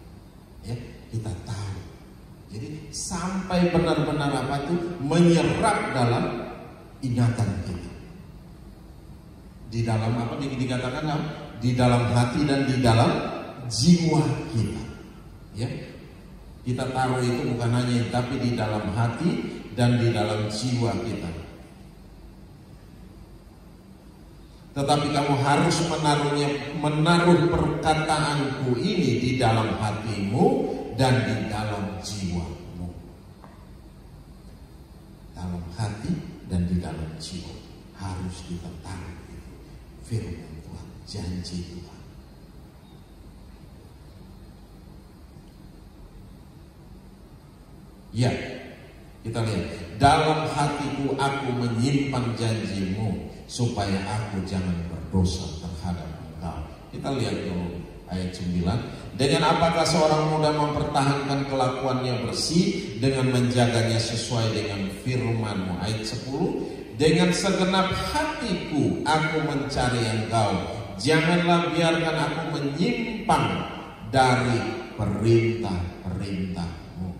ya kita tahu. Jadi sampai benar-benar apa itu menyerap dalam ingatan kita. Di dalam apa dikatakan di dalam hati dan di dalam jiwa kita, ya kita taruh itu bukan hanya tapi di dalam hati dan di dalam jiwa kita. Tetapi kamu harus menaruh perkataanku ini di dalam hatimu dan di dalam jiwamu. Dalam hati dan di dalam jiwa harus kita taruh firman Tuhan, janji Tuhan. Ya, kita lihat. Dalam hatiku aku menyimpan janjimu supaya aku jangan berdosa terhadap engkau. Kita lihat dulu ayat 9. Dengan apakah seorang muda mempertahankan kelakuannya bersih dengan menjaganya sesuai dengan firman-Mu. Ayat 10. Dengan segenap hatiku aku mencari engkau, janganlah biarkan aku menyimpang dari perintah-perintahmu.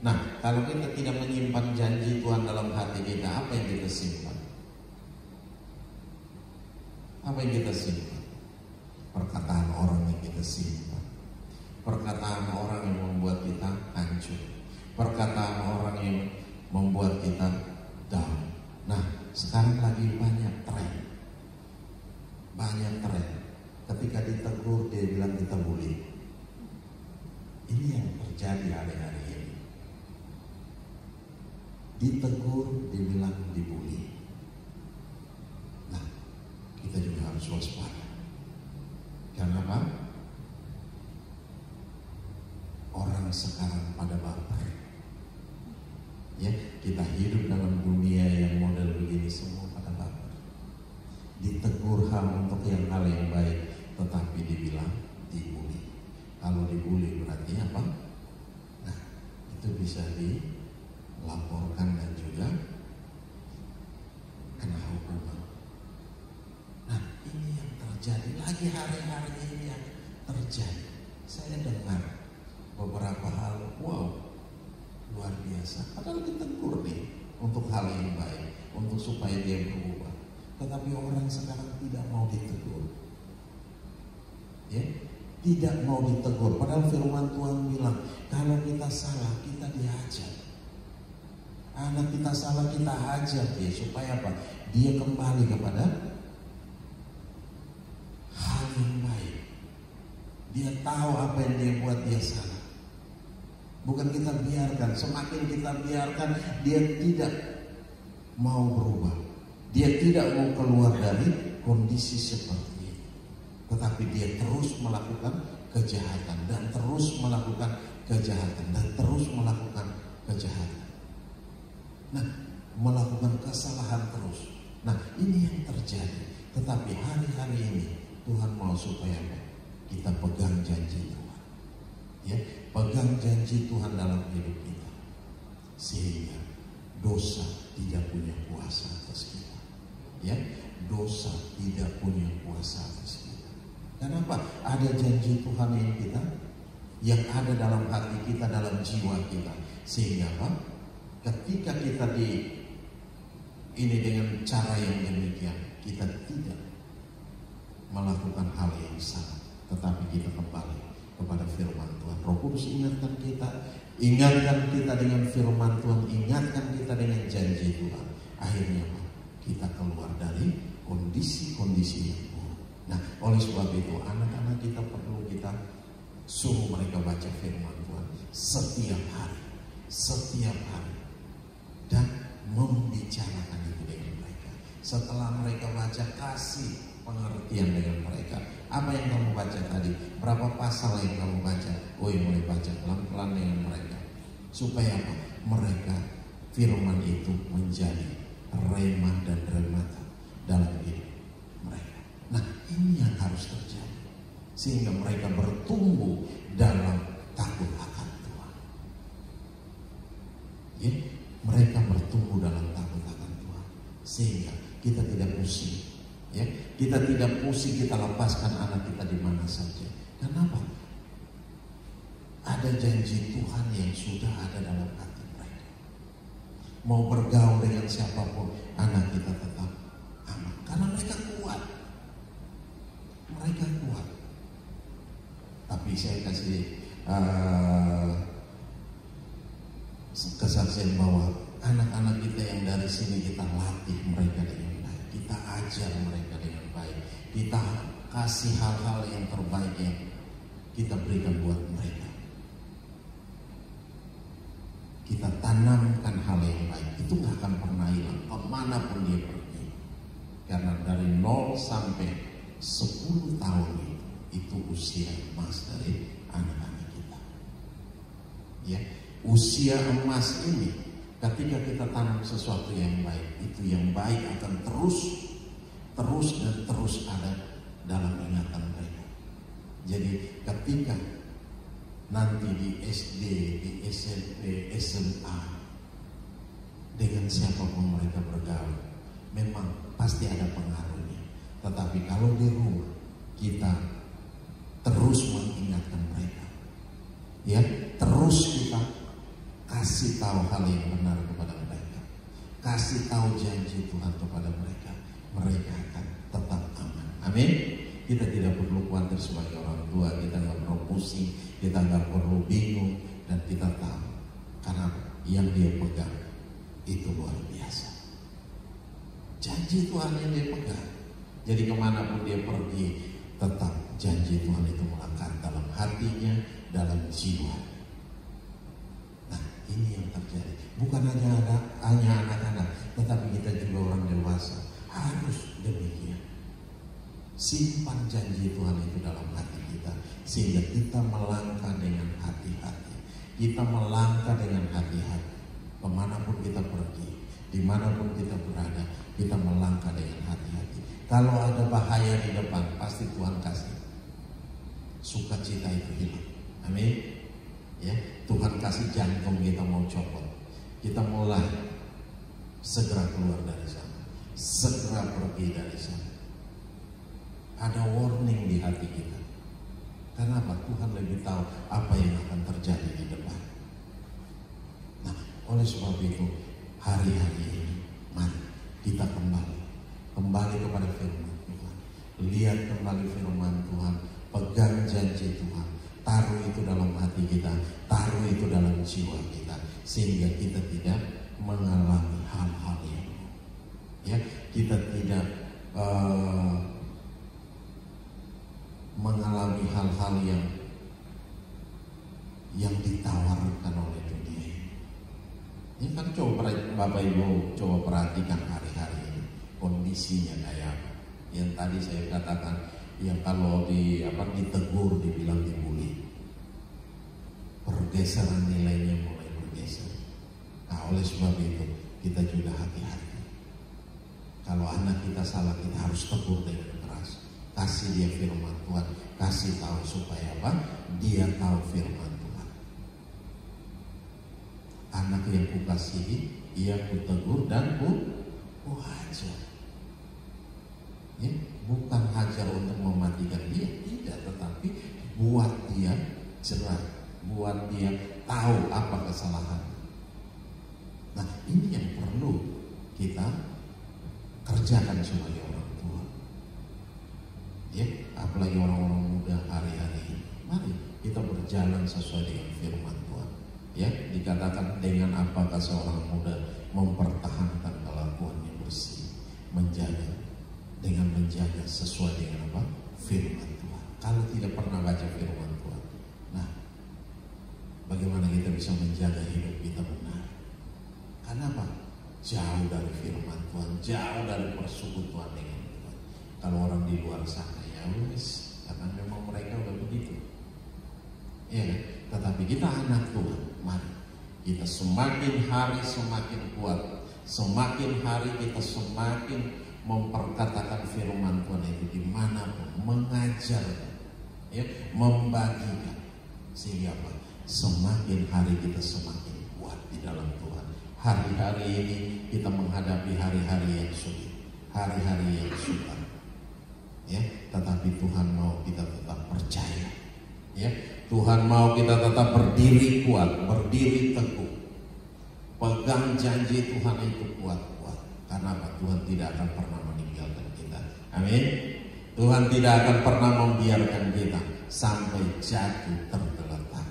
Nah, kalau kita tidak menyimpan janji Tuhan dalam hati kita, apa yang kita simpan? Apa yang kita simpan? Perkataan orang yang kita simpan, perkataan orang yang membuat kita hancur, perkataan orang yang membuat kita down. Nah, sekarang lagi banyak tren. Ketika ditegur dia bilang kita bully. Ini yang terjadi hari-hari ini. Ditegur dibilang dibully. Nah, kita juga harus waspada. Karena apa? Orang sekarang pada baper. Ya, kita hidup dalam dunia yang model begini, semua pada baper. Ditegur untuk hal yang baik, tetapi dibilang dibully. Kalau dibully berarti apa? Nah, itu bisa dilaporkan dan juga kena hukuman. Nah, ini yang terjadi lagi hari-hari ini yang terjadi. Saya dengar beberapa hal, wow, luar biasa. Padahal ditegur nih untuk hal yang baik, untuk supaya dia berubah. Tetapi orang sekarang tidak mau ditegur. Ya, tidak mau ditegur. Padahal firman Tuhan bilang, kalau kita salah, kita diajar. Anak kita salah, kita ajar dia supaya apa? Dia kembali kepada hal yang baik. Dia tahu apa yang dia buat, dia salah. Bukan kita biarkan, semakin kita biarkan dia tidak mau berubah. Dia tidak mau keluar dari kondisi seperti itu. Tetapi dia terus melakukan kejahatan dan terus melakukan kejahatan dan terus melakukan kejahatan. Nah, melakukan kesalahan terus. Nah, ini yang terjadi. Tetapi hari-hari ini Tuhan mau supaya kita pegang janji Tuhan. Ya, pegang janji Tuhan dalam hidup kita. Sehingga dosa tidak punya kuasa atas kita. Ya, dosa tidak punya kuasa atas kita. Kenapa? Ada janji Tuhan yang ada dalam hati kita, dalam jiwa kita. Sehingga apa? Ketika kita ini dengan cara yang demikian, kita tidak melakukan hal yang salah, tetapi kita kembali kepada firman Tuhan. Roh Kudus ingatkan kita dengan firman Tuhan, ingatkan kita dengan janji Tuhan. Akhirnya apa? Kita keluar dari kondisi-kondisi yang buruk. Nah, oleh sebab itu anak-anak kita perlu kita suruh mereka baca firman Tuhan setiap hari, dan membicarakan itu dengan mereka. Setelah mereka baca, kasih pengertian dengan mereka. Apa yang kamu baca tadi? Berapa pasal yang kamu baca? Mulai baca pelan-pelan dengan mereka. Supaya apa? Mereka firman itu menjadi rema dan remata dalam hidup mereka. Nah, ini yang harus terjadi. Sehingga mereka bertumbuh dalam takut akan Tuhan. Ya, mereka bertumbuh dalam takut akan Tuhan. Sehingga kita tidak pusing. Ya, kita tidak pusing, kita lepaskan anak kita di mana saja. Kenapa? Ada janji Tuhan yang sudah ada dalam hati mereka. Mau bergaul dengan siapapun, anak kita tetap aman. Karena mereka kuat. Mereka kuat. Tapi saya kasih kesaksian bahwa anak-anak kita yang dari sini kita latih mereka dengan baik. Kita ajar mereka dengan baik. Kita kasih hal-hal yang terbaik yang kita berikan buat mereka. Kita tanamkan hal yang baik. Itu gak akan pernah hilang kemanapun dia pergi. Karena dari 0 sampai 10 tahun itu usia emas dari anak-anak kita. Ya, usia emas ini ketika kita tanam sesuatu yang baik, itu yang baik akan terus dan terus ada dalam ingatan mereka. Jadi ketika nanti di SD, di SMP, SMA, dengan siapapun mereka bergaul, memang pasti ada pengaruhnya. Tetapi kalau di rumah kita terus mengingatkan mereka, ya, terus kita kasih tahu hal yang benar kepada mereka, kasih tahu janji Tuhan kepada mereka, mereka akan tetap aman. Amin. Kita tidak perlu khawatir sebagai orang tua, kita nggak perlu pusing, kita nggak perlu bingung, dan kita tahu karena yang dia pegang itu luar biasa. Janji Tuhan yang dia pegang. Jadi kemanapun dia pergi, tetap janji Tuhan itu melekat dalam hatinya, dalam jiwa. Nah, ini yang terjadi. Bukan hanya anak-anak, tetapi kita juga orang dewasa harus demikian. Simpan janji Tuhan itu dalam hati kita, sehingga kita melangkah dengan hati-hati. Kita melangkah dengan hati-hati. Kemanapun kita pergi, dimanapun kita berada, kita melangkah dengan hati-hati. Kalau ada bahaya di depan, pasti Tuhan kasih. Sukacita itu hilang. Amin. Ya, Tuhan kasih jantung kita mau copot. Kita mulai segera keluar dari sana, segera pergi dari sana. Ada warning di hati kita. Kenapa? Tuhan lebih tahu apa yang akan terjadi di depan. Nah, oleh sebab itu hari-hari ini mari kita kembali kepada firman Tuhan. Lihat kembali firman Tuhan, pegang janji Tuhan, taruh itu dalam hati kita, taruh itu dalam jiwa kita, sehingga kita tidak mengalami hal-hal yang, ya, kita tidak mengalami hal-hal yang ditawarkan oleh dunia. Ini kan coba Bapak Ibu coba perhatikan hari-hari ini kondisinya kayak apa. Yang tadi saya katakan, yang kalau ditegur dibilang dibully, pergeseran nilainya mulai bergeser. Nah, oleh sebab itu kita juga hati-hati. Kalau anak kita salah, kita harus tegur dengan keras. kasih dia firman Tuhan, kasih tahu supaya apa? Dia tahu firman Tuhan. Anak yang kukasihi, ia kutegur dan kuhajar. Ya, bukan hajar untuk mematikan dia, tidak, tetapi buat dia cerah, buat dia tahu apa kesalahan. Nah, ini yang perlu kita kerjakan sebagai orang tua. Ya, apalagi orang-orang muda hari-hari ini. Mari kita berjalan sesuai dengan firman Tuhan. Ya, dikatakan dengan apakah seorang muda mempertahankan kelakuannya bersih, menjaga dengan menjaga sesuai dengan apa? Firman Tuhan. Kalau tidak pernah baca firman Tuhan, nah, bagaimana kita bisa menjaga hidup kita benar? Kenapa? Jauh dari firman Tuhan, jauh dari persekutuan dengan Tuhan. Kalau orang di luar sana, ya wis, karena memang mereka udah begitu. Ya kan? Tetapi kita anak Tuhan, mari kita semakin hari semakin kuat, semakin hari kita semakin memperkatakan firman Tuhan itu dimanapun, mengajar, ya, membagikan, sehingga apa? Semakin hari kita semakin kuat di dalam Tuhan. Hari-hari ini kita menghadapi hari-hari yang sulit, hari-hari yang sukar, ya. Tetapi Tuhan mau kita tetap percaya, ya. Tuhan mau kita tetap berdiri kuat, berdiri teguh, pegang janji Tuhan itu kuat-kuat. Karena apa? Tuhan tidak akan pernah meninggalkan kita. Amin. Tuhan tidak akan pernah membiarkan kita sampai jatuh tergeletak.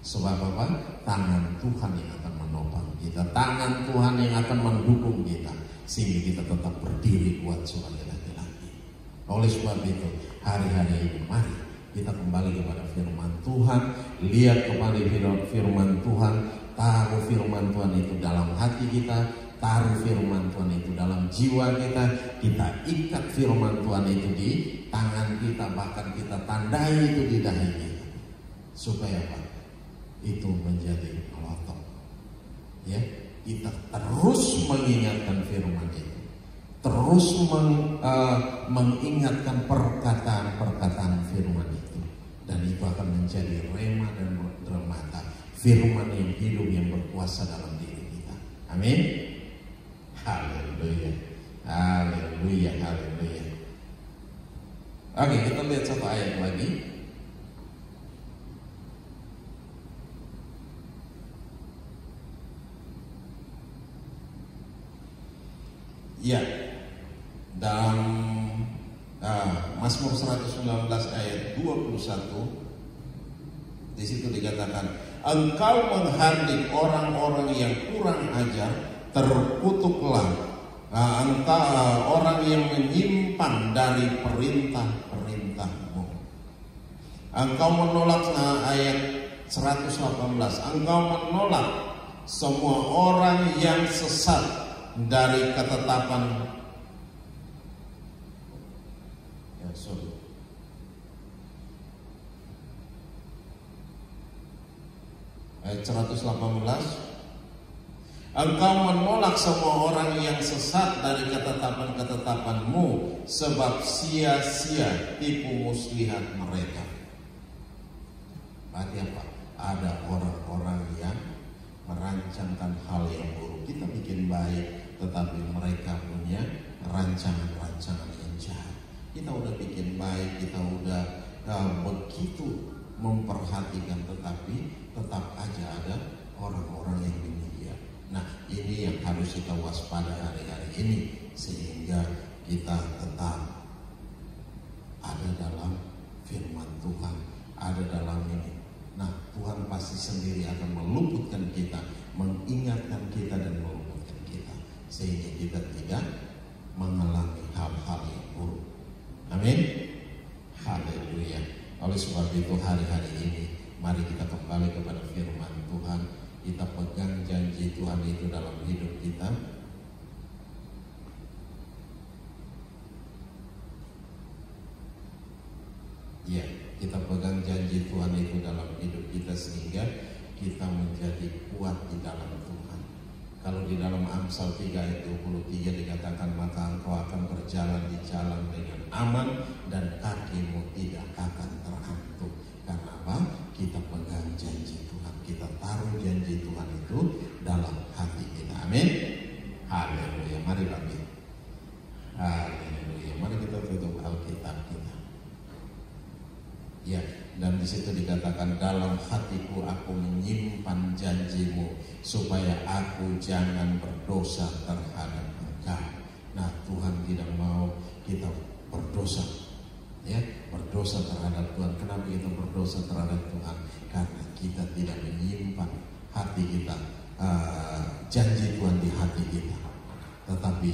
Sebab apa? Tangan Tuhan yang akan menopang kita, tangan Tuhan yang akan mendukung kita, sehingga kita tetap berdiri kuat sebagai laki-laki. Oleh sebab itu, hari-hari ini mari kita kembali kepada firman Tuhan, lihat kembali firman Tuhan, taruh firman Tuhan itu dalam hati kita, taruh firman Tuhan itu dalam jiwa kita, kita ikat firman Tuhan itu di tangan kita, bahkan kita tandai itu di dahi kita, supaya apa? Itu menjadi pelotok. Ya, kita terus mengingatkan firman itu, terus mengingatkan perkataan-perkataan firman itu, dan itu akan menjadi rema dan dermata firman yang hidup yang berkuasa dalam diri kita. Amin. Haleluya, haleluya, haleluya. Oke, kita lihat satu ayat lagi. Ya, dalam Mazmur 119 ayat 21, di situ dikatakan, Engkau menghardik orang-orang yang kurang ajar, terkutuklah orang yang menyimpang dari perintah-perintahmu. Engkau menolak, ayat 118, Engkau menolak semua orang yang sesat dari ketetapan ayat 118, Engkau menolak semua orang yang sesat dari ketetapan-ketetapanmu, sebab sia-sia tipu muslihat mereka. Berarti apa? Ada orang-orang yang merancangkan hal yang buruk. Kita bikin baik, tetapi mereka punya rancangan-rancangan yang jahat. Kita udah bikin baik, kita udah begitu memperhatikan, tetapi tetap aja ada orang-orang yang demikian. Nah, ini yang harus kita waspada hari-hari ini, sehingga kita tetap ada dalam firman Tuhan, ada dalam ini. Nah, Tuhan pasti sendiri akan meluputkan kita, mengingatkan kita dan meluputkan kita, sehingga kita tidak mengalami hal-hal yang buruk. Amin. Haleluya. Oleh sebab itu hari-hari ini mari kita kembali kepada firman Tuhan, kita pegang janji Tuhan itu dalam hidup kita. Ya, kita pegang janji Tuhan itu dalam hidup kita, sehingga kita menjadi kuat di dalam Tuhan. Kalau di dalam Amsal 3 ayat 23 dikatakan, maka engkau akan berjalan di jalan dengan aman dan kakimu tidak akan terhantuk. Karena apa? Kita pegang janji Tuhan, kita taruh janji Tuhan itu dalam hati kita. Amin. Haleluya. Mari bangkit. Haleluya. Mari kita tutup Alkitab kita. Ya, dan di situ dikatakan, dalam hatiku aku menyimpan janjimu supaya aku jangan berdosa terhadap engkau. Nah, Tuhan tidak mau kita berdosa, ya, berdosa terhadap Tuhan. Kenapa kita berdosa terhadap Tuhan? Karena kita tidak menyimpan hati kita, janji Tuhan di hati kita. Tetapi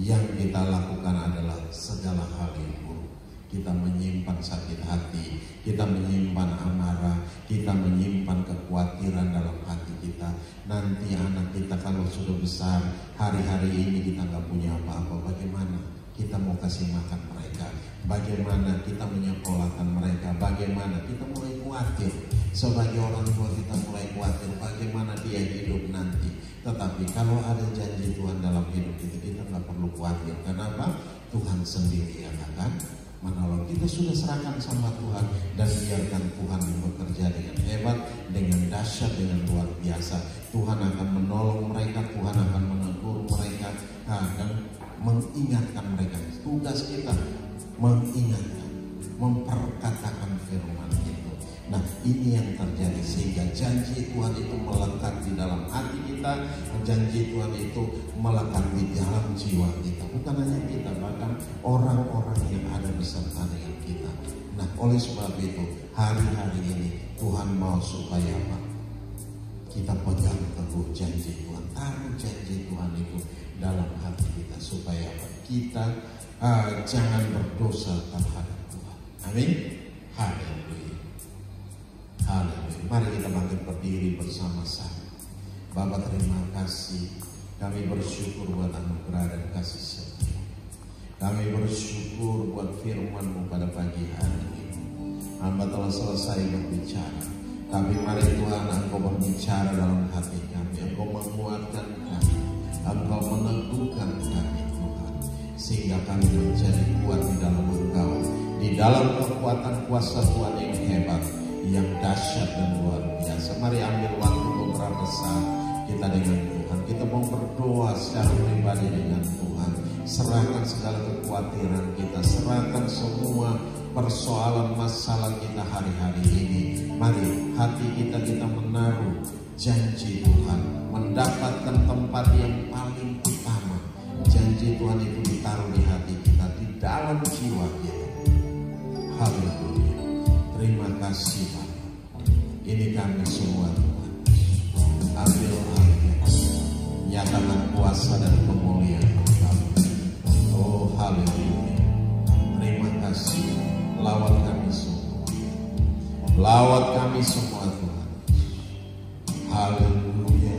yang kita lakukan adalah segala hal yang buruk. Kita menyimpan sakit hati, kita menyimpan amarah, kita menyimpan kekhawatiran dalam hati kita. Nanti anak kita kalau sudah besar, hari-hari ini kita nggak punya apa-apa, bagaimana kita mau kasih makan mereka? Bagaimana kita menyekolahkan mereka? Bagaimana kita mulai khawatir? Sebagai orang tua kita mulai khawatir bagaimana dia hidup nanti. Tetapi kalau ada janji Tuhan dalam hidup kita nggak perlu khawatir. Kenapa? Tuhan sendiri yang akan menolong. Kita sudah serahkan sama Tuhan dan biarkan Tuhan bekerja dengan hebat, dengan dahsyat, dengan luar biasa. Tuhan akan menolong mereka, Tuhan akan menegur mereka, dan mengingatkan mereka. Tugas kita mengingatkan, memperkatakan firman itu. Nah, ini yang terjadi sehingga janji Tuhan itu melekat di dalam hati kita, janji Tuhan itu melekat di dalam jiwa kita. Bukan hanya kita, bahkan orang-orang yang ada beserta dengan kita. Nah, oleh sebab itu hari-hari ini Tuhan mau supaya apa? Kita pegang teguh janji Tuhan, taruh janji Tuhan itu dalam hati kita supaya apa? Kita jangan berdosa terhadap Tuhan. Amin. Haleluya. Haleluya. Mari kita bangkit berdiri bersama-sama. Bapa, terima kasih. Kami bersyukur buat anugerah dan kasih setia. Kami bersyukur buat firman-Mu pada pagi hari ini. Hamba telah selesai berbicara, tapi mari Tuhan Engkau berbicara dalam hati kami. Engkau menguatkan kami, Engkau meneguhkan kami Tuhan, sehingga kami menjadi kuat di dalam Engkau, di dalam kekuatan kuasa Tuhan yang hebat, yang dahsyat dan luar biasa. Mari ambil waktu beberapa saat kita dengan Tuhan. Kita mau berdoa secara pribadi dengan Tuhan. Serahkan segala kekhawatiran kita, serahkan semua persoalan masalah kita hari-hari ini. Mari hati kita menaruh janji Tuhan, mendapatkan tempat yang paling utama. Janji Tuhan itu ditaruh di hati kita, di dalam jiwa kita. Haleluya. Terima kasih Bapak. Ini kami semua Tuhan. Ambil alih, nyatakan kuasa dan kemuliaan Engkau. Oh haleluya. Terima kasih. Lawat kami semua. Lawat kami semua Tuhan. Haleluya.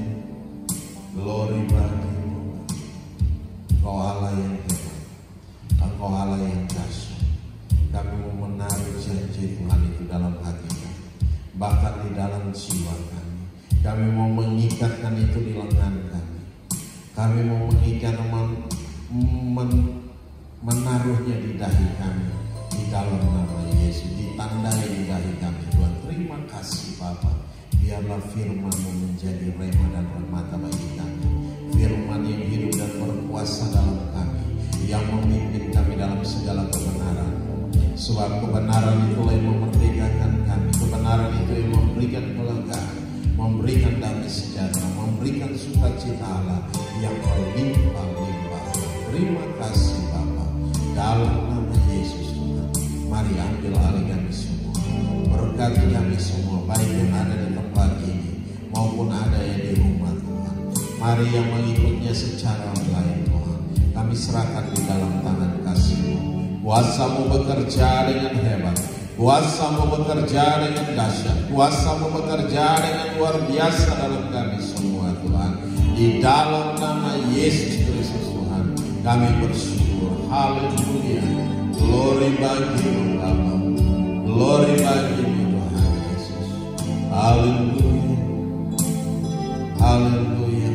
Glory bagi-Mu. Engkau Allah yang hebat, Engkau Allah yang dahsyat. Kami mau menaruh janji Tuhan itu dalam hati kami, bahkan di dalam jiwa kami. Kami mau mengikatkan itu di lengan kami. Kami mau mengikat, menaruhnya di dahi kami, di dalam nama Yesus, ditandai di dahi kami Tuhan. Terima kasih Bapa. Biarlah firman-Mu menjadi rema dan permata bagi kami. Firman yang hidup dan berkuasa dalam kami, yang memimpin kami dalam segala kebenaran. Sebab kebenaran itulah yang memerdekakan kami. Kebenaran itu yang memberikan kelegaan, memberikan damai sejahtera, memberikan sukacita Allah yang berlimpah-limpah. Terima kasih Bapa. Dalam nama Yesus Tuhan, mari ambil alih kami semua. Berkati kami semua, baik yang ada di tempat ini maupun ada yang di rumah Tuhan. Mari yang mengikutnya secara online Tuhan, kami serahkan di dalam tangan kasih-Mu. Kuasa-Mu bekerja dengan hebat, Kuasa-Mu bekerja dengan dahsyat, Kuasa-Mu bekerja dengan luar biasa dalam kami semua Tuhan. Di dalam nama Yesus Kristus Tuhan, kami bersyukur. Haleluya. Glory bagi-Mu Bapa, glory bagi-Mu Tuhan Yesus. Haleluya. Haleluya.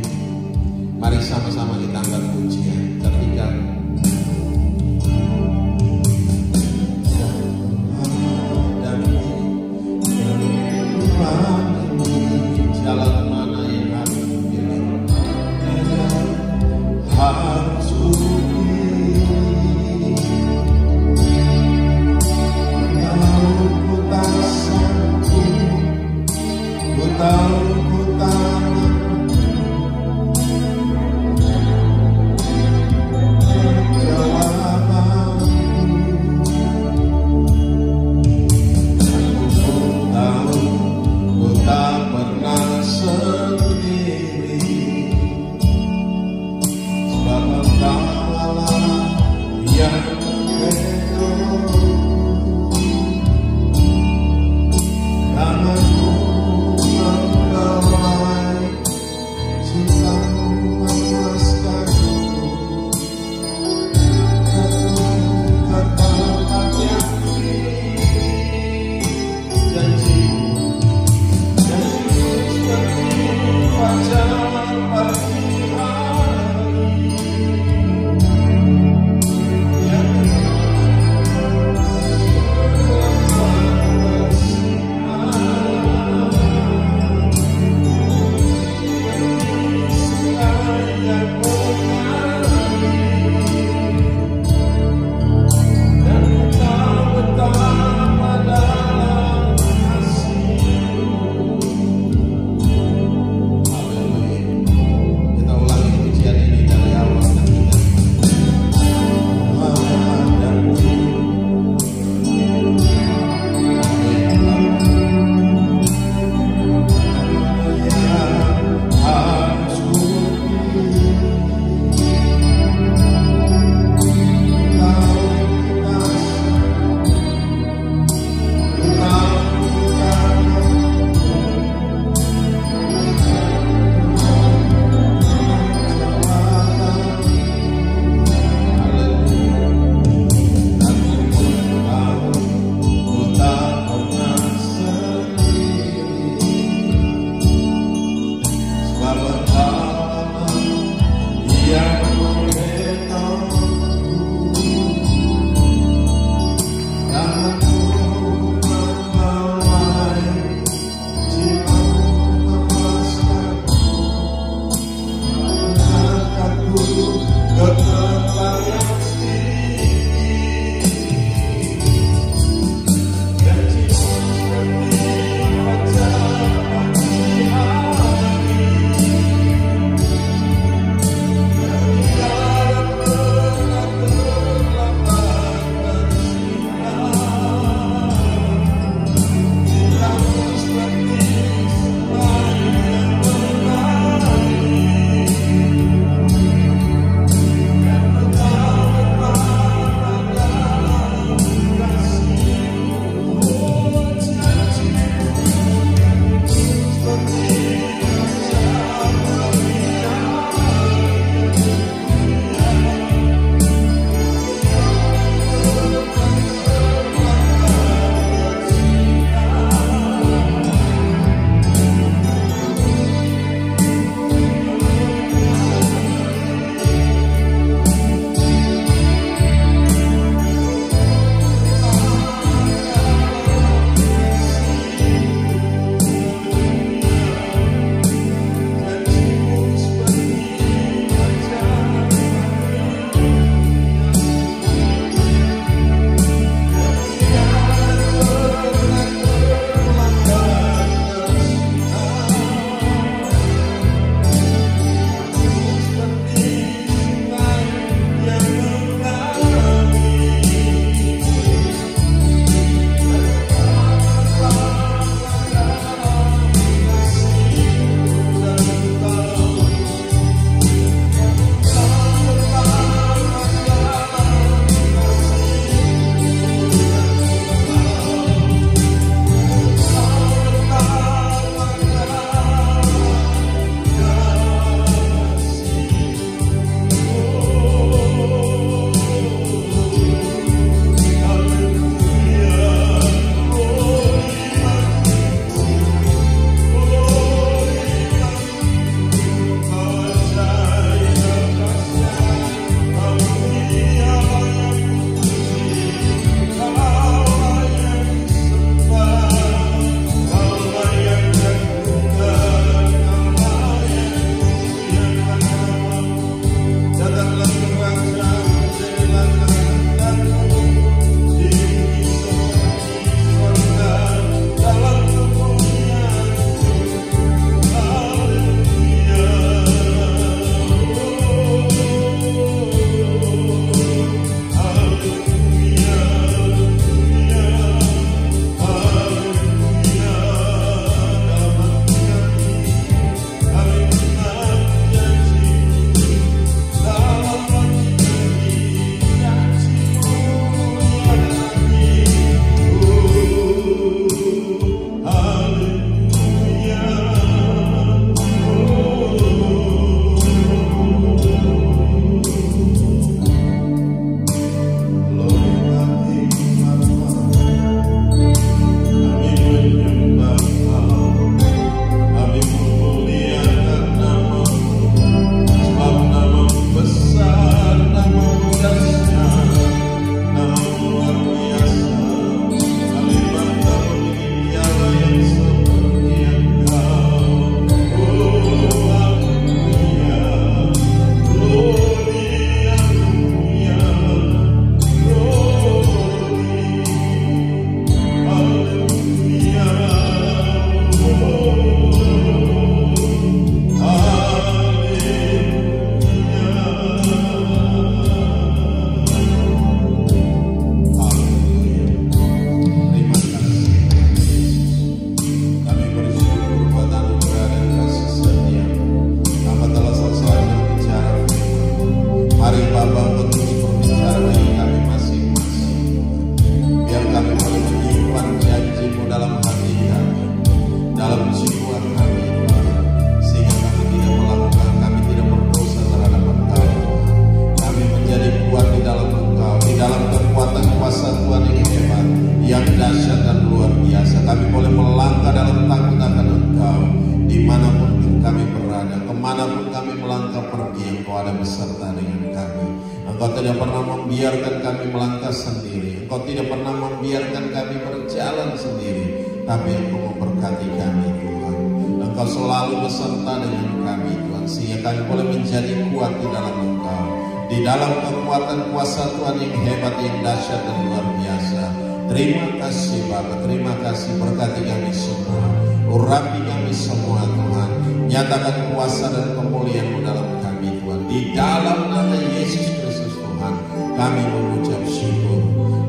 ada beserta dengan kami. Engkau tidak pernah membiarkan kami melangkah sendiri. Engkau tidak pernah membiarkan kami berjalan sendiri, tapi Engkau memberkati kami Tuhan. Engkau selalu beserta dengan kami Tuhan, sehingga kami boleh menjadi kuat di dalam Engkau, di dalam kekuatan kuasa Tuhan yang hebat, yang dahsyat dan luar biasa. Terima kasih Bapa, terima kasih, berkati kami semua, urapi kami semua Tuhan. Nyatakan kuasa dan kemuliaan-Mu dalam kami Tuhan. Di dalam nama Yesus Kristus Tuhan, kami mengucap syukur.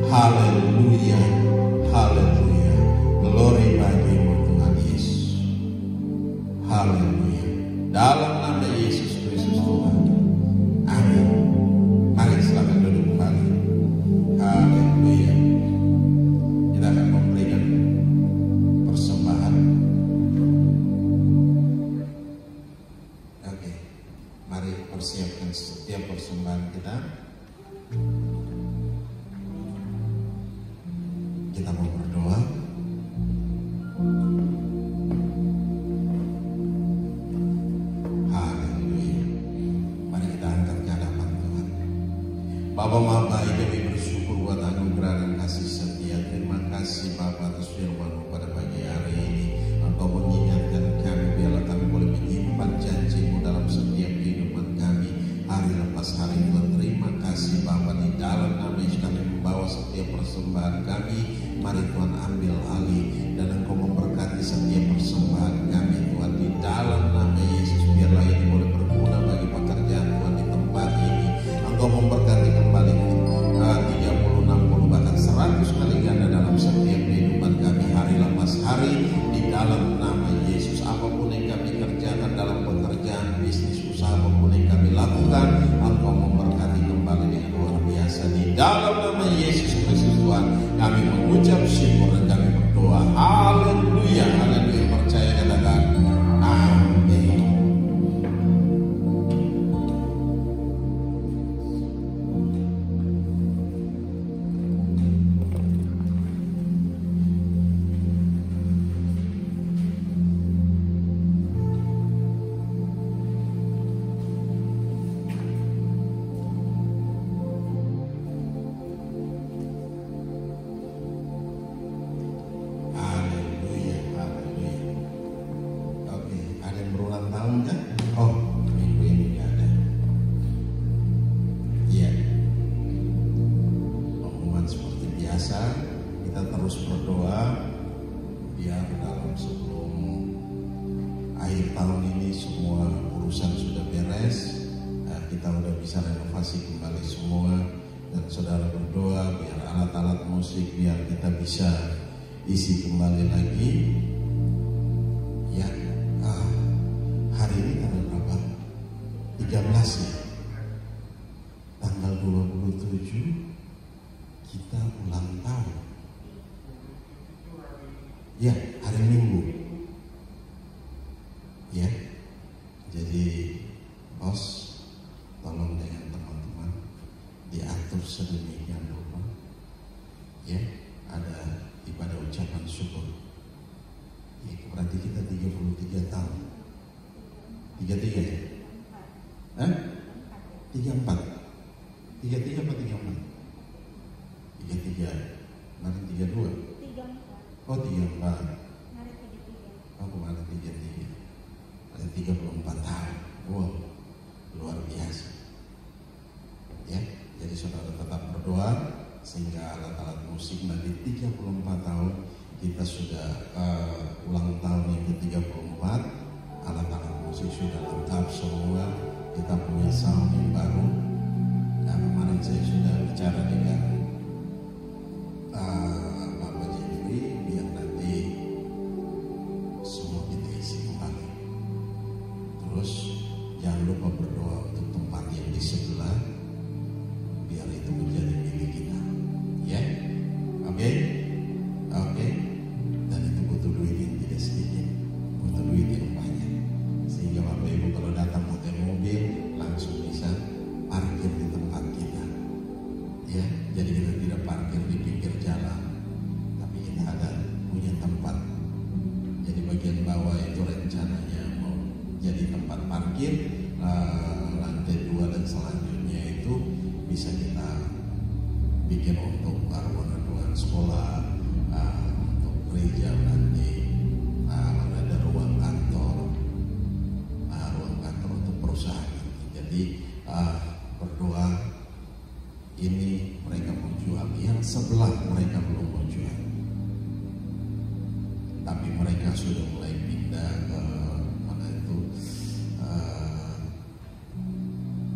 Haleluya, haleluya. Glory bagi-Mu Tuhan Yesus. Haleluya. Dalam nama Yesus Kristus Tuhan. Amin. Mari silakan duduk kembali. Haleluya. Kita akan memberikan persembahan. Oke, mari persiapkan setiap persembahan kita. Kita mau berdoa. Haleluya. Mari kita angkat ke hadapan Tuhan. Bapa Maha Baik, kami bersyukur buat anugerah dan kasih setia. Terima kasih Bapa atas firman-Mu pada pagi hari ini. Engkau mengingatkan kami, biarlah kami boleh menyimpan janji-Mu dalam setiap kehidupan kami hari lepas hari. Tuhan, terima kasih Bapa, di dalam nama Yesus kami membawa setiap persembahan kami. Mari Tuhan ambil alih dan Engkau memberkati setiap persembahan kami Tuhan, di dalam nama Yesus. Biarlah ini boleh berguna bagi pekerjaan Tuhan di tempat ini. Engkau memberkati kembali 30, 60, bahkan 100 kali ganda dalam setiap kehidupan kami hari lepas hari, di dalam nama Yesus. Apapun yang kami kerjakan dalam pekerjaan, bisnis, usaha, apapun yang kami lakukan, Engkau memberkati kembali dengan luar biasa. Di dalam nama Yesus Kristus Tuhan, kami mengucap syukur dan kami berdoa. Haleluya, haleluya. Percaya, katakan amin. Haleluya, haleluya. Oke, ada yang berulang tahun kan? Oh, minggu ini nggak ada. Iya. Pengumuman seperti biasa, kita terus berdoa biar dalam sebelum akhir tahun ini semua urusan sudah beres. Kita udah bisa renovasi kembali semua, dan saudara berdoa biar alat-alat musik biar kita bisa isi kembali lagi. Ya, hari ini tanggal berapa? 13 ya. Tanggal 27 kita ulang tahun. Ya, hari Minggu. Ya, jadi bos, tolong dengan teman-teman diatur sedemikian rupa. Ya, ada ibadah ucapan syukur. Ya, berarti kita 33 tahun. 33 ya? 34. 33 apa 34? 33. Kemarin 32. Oh 34. Oh kemarin 33. Ada 34 tahun. Wow, luar biasa. Ya, jadi saudara tetap berdoa sehingga alat-alat musik nanti 34 tahun kita sudah ulang tahun yang ke-34. Alat-alat musik sudah lengkap semua. Kita punya sound yang baru. Nah, kemarin saya sudah bicara dengan Bapak Jeffrey biar nanti semua kita isi kembali. Terus jangan lupa berdoa untuk tempat yang di sebelah biar itu menjadi milik kita. Ya, oke. Dan itu butuh duit yang tidak sedikit, butuh duit yang banyak. Sehingga Bapak Ibu kalau datang pakai mobil langsung bisa parkir di tempat kita. Ya, jadi kita tidak parkir di pinggir jalan, tapi kita ada punya tempat. Jadi bagian bawah itu rencananya mau jadi tempat parkir, lantai 2 dan selanjutnya itu bisa kita bikin untuk ruangan sekolah, untuk gereja nanti, ada ruang kantor untuk perusahaan. Jadi berdoa, ini mereka mau jual, yang sebelah mereka belum mau jual, tapi mereka sudah mulai pindah ke mana itu,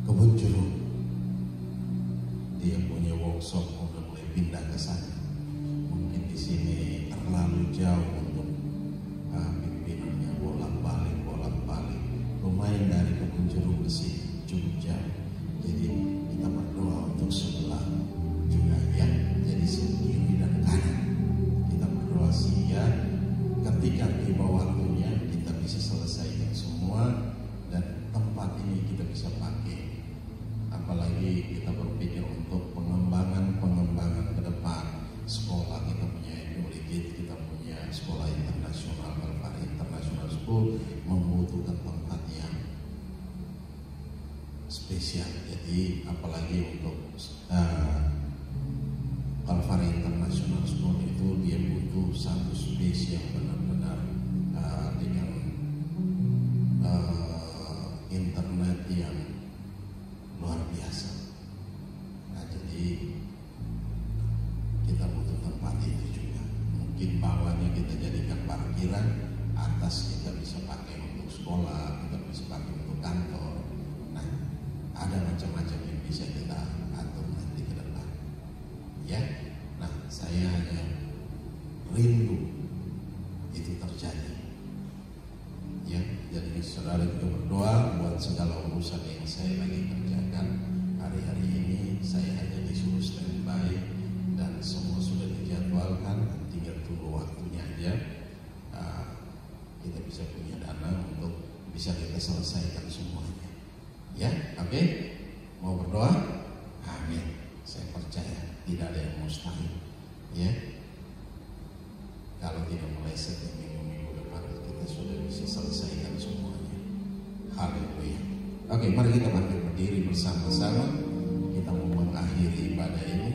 Kebun Jeruk. Dia punya workshop, udah mulai pindah ke sana. Mungkin di sini terlalu jauh untuk pimpinannya, bolak-balik. Lumayan dari Kebun Jeruk ke sini cukup jauh. Jadi kita berdoa untuk sebelah juga ya. Jadi kiri dan kanan kita berdoa sehingga ketika tiba waktunya kita bisa selesaikan semua dan tempat ini kita bisa pakai. Apalagi kita berpikir untuk pengembangan ke depan. Sekolah kita punya Eduligit, kita punya sekolah internasional, Calvary International School, membutuhkan tempat yang spesial. Jadi apalagi untuk Calvary International School itu dia butuh satu space yang benar-benar dengan internet yang luar biasa. Nah, jadi kita butuh tempat itu juga. Mungkin bawahnya kita jadikan parkiran, atas kita bisa pakai untuk sekolah, kita bisa pakai untuk kantor. Nah, ada macam-macam yang bisa kita atur nanti ke depan. Ya, nah saya hanya rindu itu terjadi. Ya, jadi saudara juga berdoa buat segala urusan yang saya lagi kerjakan hari-hari ini. Saya hanya disuruh standby dan semua sudah dijadwalkan, tinggal tunggu waktunya aja. Kita bisa punya dana untuk bisa kita selesaikan semuanya. Ya, oke? Mau berdoa? Amin. Saya percaya tidak ada yang mustahil. Ya. Kalau tidak mulai setiap minggu depan kita sudah bisa selesaikan semuanya. Haleluya. Oke, mari kita berdiri bersama-sama. Kita mau mengakhiri ibadah ini.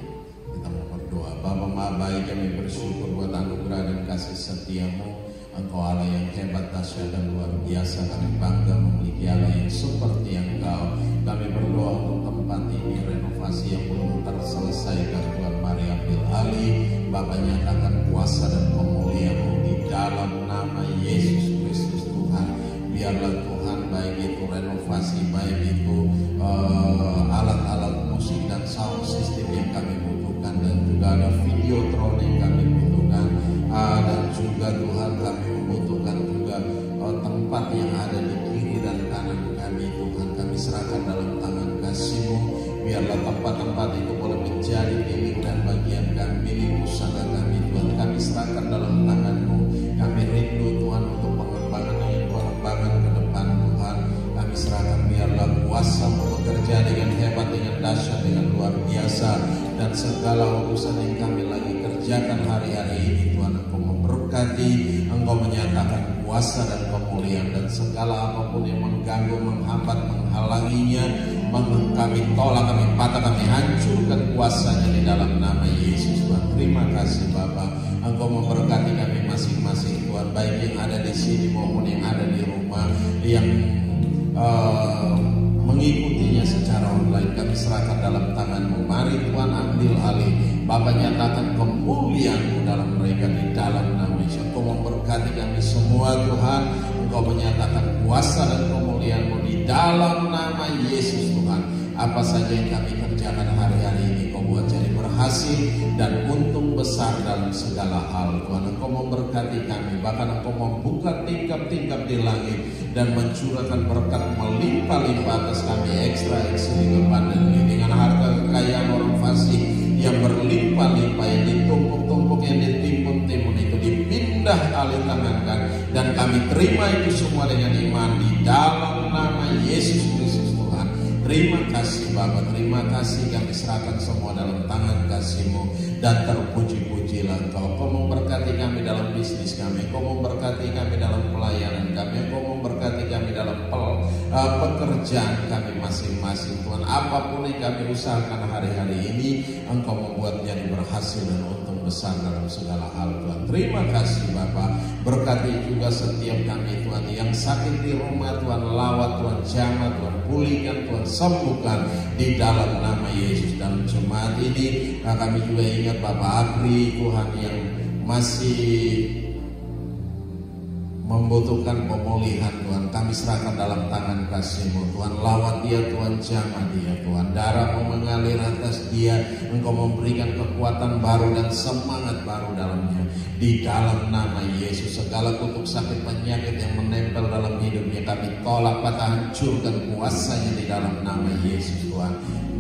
Kita mau berdoa. Bapa Maha Baik, kami bersyukur buat anugerah dan kasih setia-Mu. Engkau Allah yang hebat, dahsyat dan luar biasa. Kami bangga memiliki Allah yang seperti Engkau. Kami berdoa untuk tempat ini, renovasi yang belum terselesaikan. Tuhan, mari ambil alih. Bapa, nyatakan kuasa dan kemuliaan-Mu di dalam nama Yesus Kristus Tuhan. Biarlah Tuhan, baik itu renovasi, baik itu alat-alat musik dan sound system yang kami butuhkan, dan juga ada videotron yang kami butuhkan, dan juga Tuhan kami membutuhkan juga tempat yang ada di kiri dan kanan kami. Tuhan, kami serahkan dalam tangan kasih-Mu. Biarlah tempat-tempat itu boleh menjadi milik dan bagian kami, milik usaha kami. Tuhan, kami serahkan dalam tangan-Mu. Kami rindu Tuhan untuk pengembangan ke depan. Tuhan, kami serahkan, biarlah kuasa-Mu bekerja dengan hebat, dengan dahsyat, dengan luar biasa, dan segala urusan yang kami lagi kerjakan hari-hari ini. Tuhan, Engkau memberkati, Engkau menyatakan kuasa dan kemuliaan, dan segala apapun yang mengganggu, menghambat, menghalanginya, kami tolak, kami patah, kami hancurkan kuasanya di dalam nama Yesus. Tuhan, terima kasih Bapa. Engkau memberkati kami masing-masing Tuhan, baik yang ada di sini maupun yang ada di rumah, yang mengikutinya secara online. Kami serahkan dalam tangan-Mu. Mari Tuhan ambil alih. Bapa, nyatakan kemuliaan-Mu dalam mereka di dalam nama Yesus. Engkau memberkati kami semua Tuhan. Engkau menyatakan kuasa dan kemuliaan-Mu di dalam nama Yesus Tuhan. Apa saja yang kami kerjakan hari-hari ini, Kau buat jadi berhasil dan untung besar dalam segala hal. Tuhan, Engkau memberkati kami, bahkan Engkau membuka tingkap-tingkap di langit dan mencurahkan berkat melimpah-limpah atas kami, ekstra abundantly, dengan harta kekayaan orang fasih yang berlimpah-limpah, yang ditumpuk-tumpuk, yang ditimbun-timbun, itu dipindah alih tangankan, dan kami terima itu semua dengan iman di dalam nama Yesus Kristus Tuhan. Terima kasih Bapa, terima kasih, kami serahkan semua dalam tangan kasih-Mu, dan terpuji-pujilah Engkau. Kau memberkati kami dalam bisnis kami, Kau memberkati kami dalam pelayanan kami, Kau memberkati kami dalam pekerjaan kami masing-masing Tuhan. Apapun yang kami usahakan hari-hari ini, Engkau membuat jadi berhasil dan untung besar dalam segala hal Tuhan. Terima kasih Bapa. Berkati juga setiap kami Tuhan yang sakit di rumah Tuhan, lawat Tuhan, jamah Tuhan, pulihkan Tuhan, sembuhkan di dalam nama Yesus. Dalam jemaat ini kami juga ingat Bapak Apri Tuhan yang masih membutuhkan pemulihan Tuhan. Kami serahkan dalam tangan kasih-Mu Tuhan. Lawat dia Tuhan, jamah dia Tuhan. Darah-Mu mengalir atas dia. Engkau memberikan kekuatan baru dan semangat baru dalamnya. Di dalam nama Yesus, segala kutuk sakit penyakit yang menempel dalam hidupnya kami tolak, patah, hancurkan kuasanya di dalam nama Yesus Tuhan.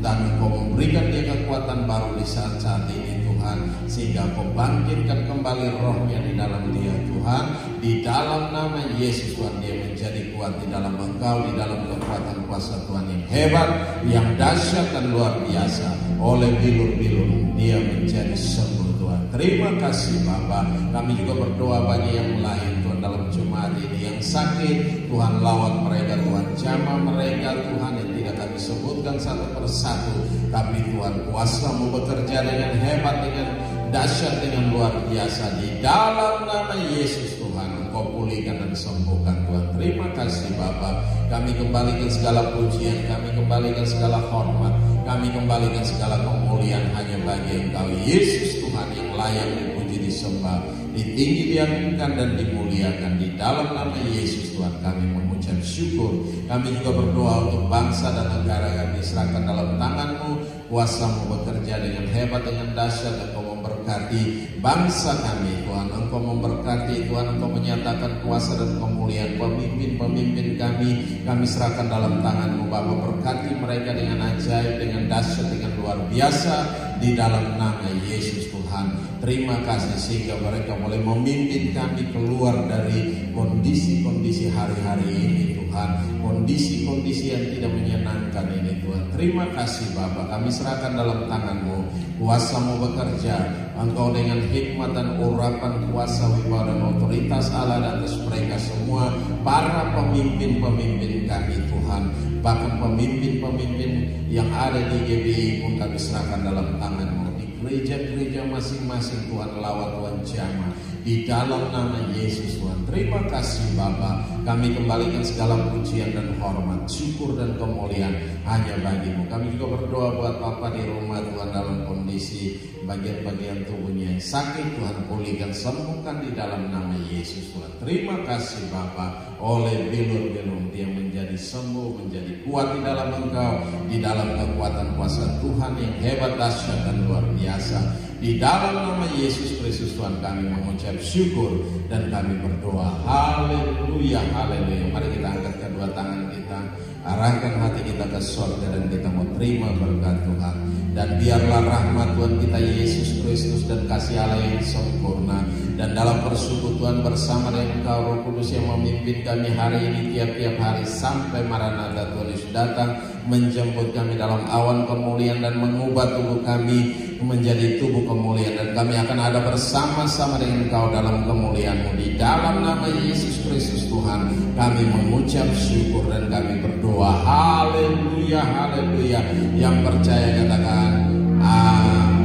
Dan Engkau memberikan dia kekuatan baru di saat-saat ini Tuhan, sehingga Engkau bangkitkan kembali rohnya di dalam dia Tuhan. Di dalam nama Yesus Tuhan, dia menjadi kuat di dalam Engkau, di dalam kekuatan kuasa Tuhan yang hebat, yang dahsyat dan luar biasa. Oleh bilur-bilur dia menjadi sembuh Tuhan. Terima kasih Bapa. Kami juga berdoa bagi yang lain Tuhan dalam jemaat ini yang sakit. Tuhan lawat mereka Tuhan, jamah mereka Tuhan yang tidak kami sebutkan satu persatu, tapi Tuhan kuasa-Mu bekerja dengan hebat, dengan dahsyat, dengan luar biasa. Di dalam nama Yesus Tuhan, Engkau pulihkan dan sembuhkan Tuhan. Terima kasih Bapa. Kami kembalikan segala pujian, kami kembalikan segala hormat, kami kembalikan segala kemuliaan hanya bagi Engkau Yesus Tuhan yang layak dipuji, disembah, ditinggi, diagungkan dan dimuliakan. Di dalam nama Yesus Tuhan kami mengucap syukur. Kami juga berdoa untuk bangsa dan negara kami serahkan dalam tangan-Mu. Kuasa-Mu bekerja dengan hebat, dengan dahsyat. Engkau memberkati bangsa kami Tuhan. Engkau memberkati Tuhan. Engkau menyatakan kuasa dan kemuliaan pemimpin-pemimpin kami serahkan dalam tangan-Mu Bapa. Berkati mereka dengan ajaib, dengan dahsyat, dengan luar biasa di dalam nama Yesus Tuhan. Terima kasih sehingga mereka boleh memimpin kami keluar dari kondisi-kondisi hari-hari ini Tuhan, kondisi-kondisi yang tidak menyenangkan ini Tuhan. Terima kasih Bapa, kami serahkan dalam tangan-Mu. Kuasa-Mu bekerja, Engkau dengan hikmat dan urapan kuasa, wibawa dan otoritas Allah atas mereka semua, para pemimpin-pemimpin kami Tuhan. Bahkan pemimpin-pemimpin yang ada di GBI pun kami serahkan dalam tangan-Mu. Gereja-gereja masing-masing Tuhan, lawat Tuhan, jamah di dalam nama Yesus Tuhan. Terima kasih Bapa. Kami kembalikan segala pujian dan hormat, syukur dan kemuliaan hanya bagi-Mu. Kami juga berdoa buat Papa di rumah Tuhan dalam kondisi bagian-bagian tubuhnya yang sakit. Tuhan pulihkan, sembuhkan di dalam nama Yesus Tuhan. Terima kasih Bapa. Oleh bilur-bilur dia menjadi sembuh, menjadi kuat di dalam Engkau, di dalam kekuatan kuasa Tuhan yang hebat, dahsyat dan luar biasa. Di dalam nama Yesus Kristus Tuhan kami mengucap syukur dan kami berdoa. Haleluya, haleluya. Mari kita angkat kedua tangan kita, arahkan hati kita ke surga dan kita mau terima berkat Tuhan. Dan biarlah rahmat Tuhan kita Yesus Kristus dan kasih Allah yang sempurna dan dalam persekutuan bersama dengan Engkau Roh Kudus yang memimpin kami hari ini tiap-tiap hari sampai Maranatha Tuhan Yesus datang menjemput kami dalam awan kemuliaan dan mengubah tubuh kami menjadi tubuh kemuliaan, dan kami akan ada bersama-sama dengan Engkau dalam kemuliaan-Mu. Di dalam nama Yesus Kristus Tuhan kami mengucap syukur dan kami berdoa. Haleluya, haleluya. Yang percaya katakan amin.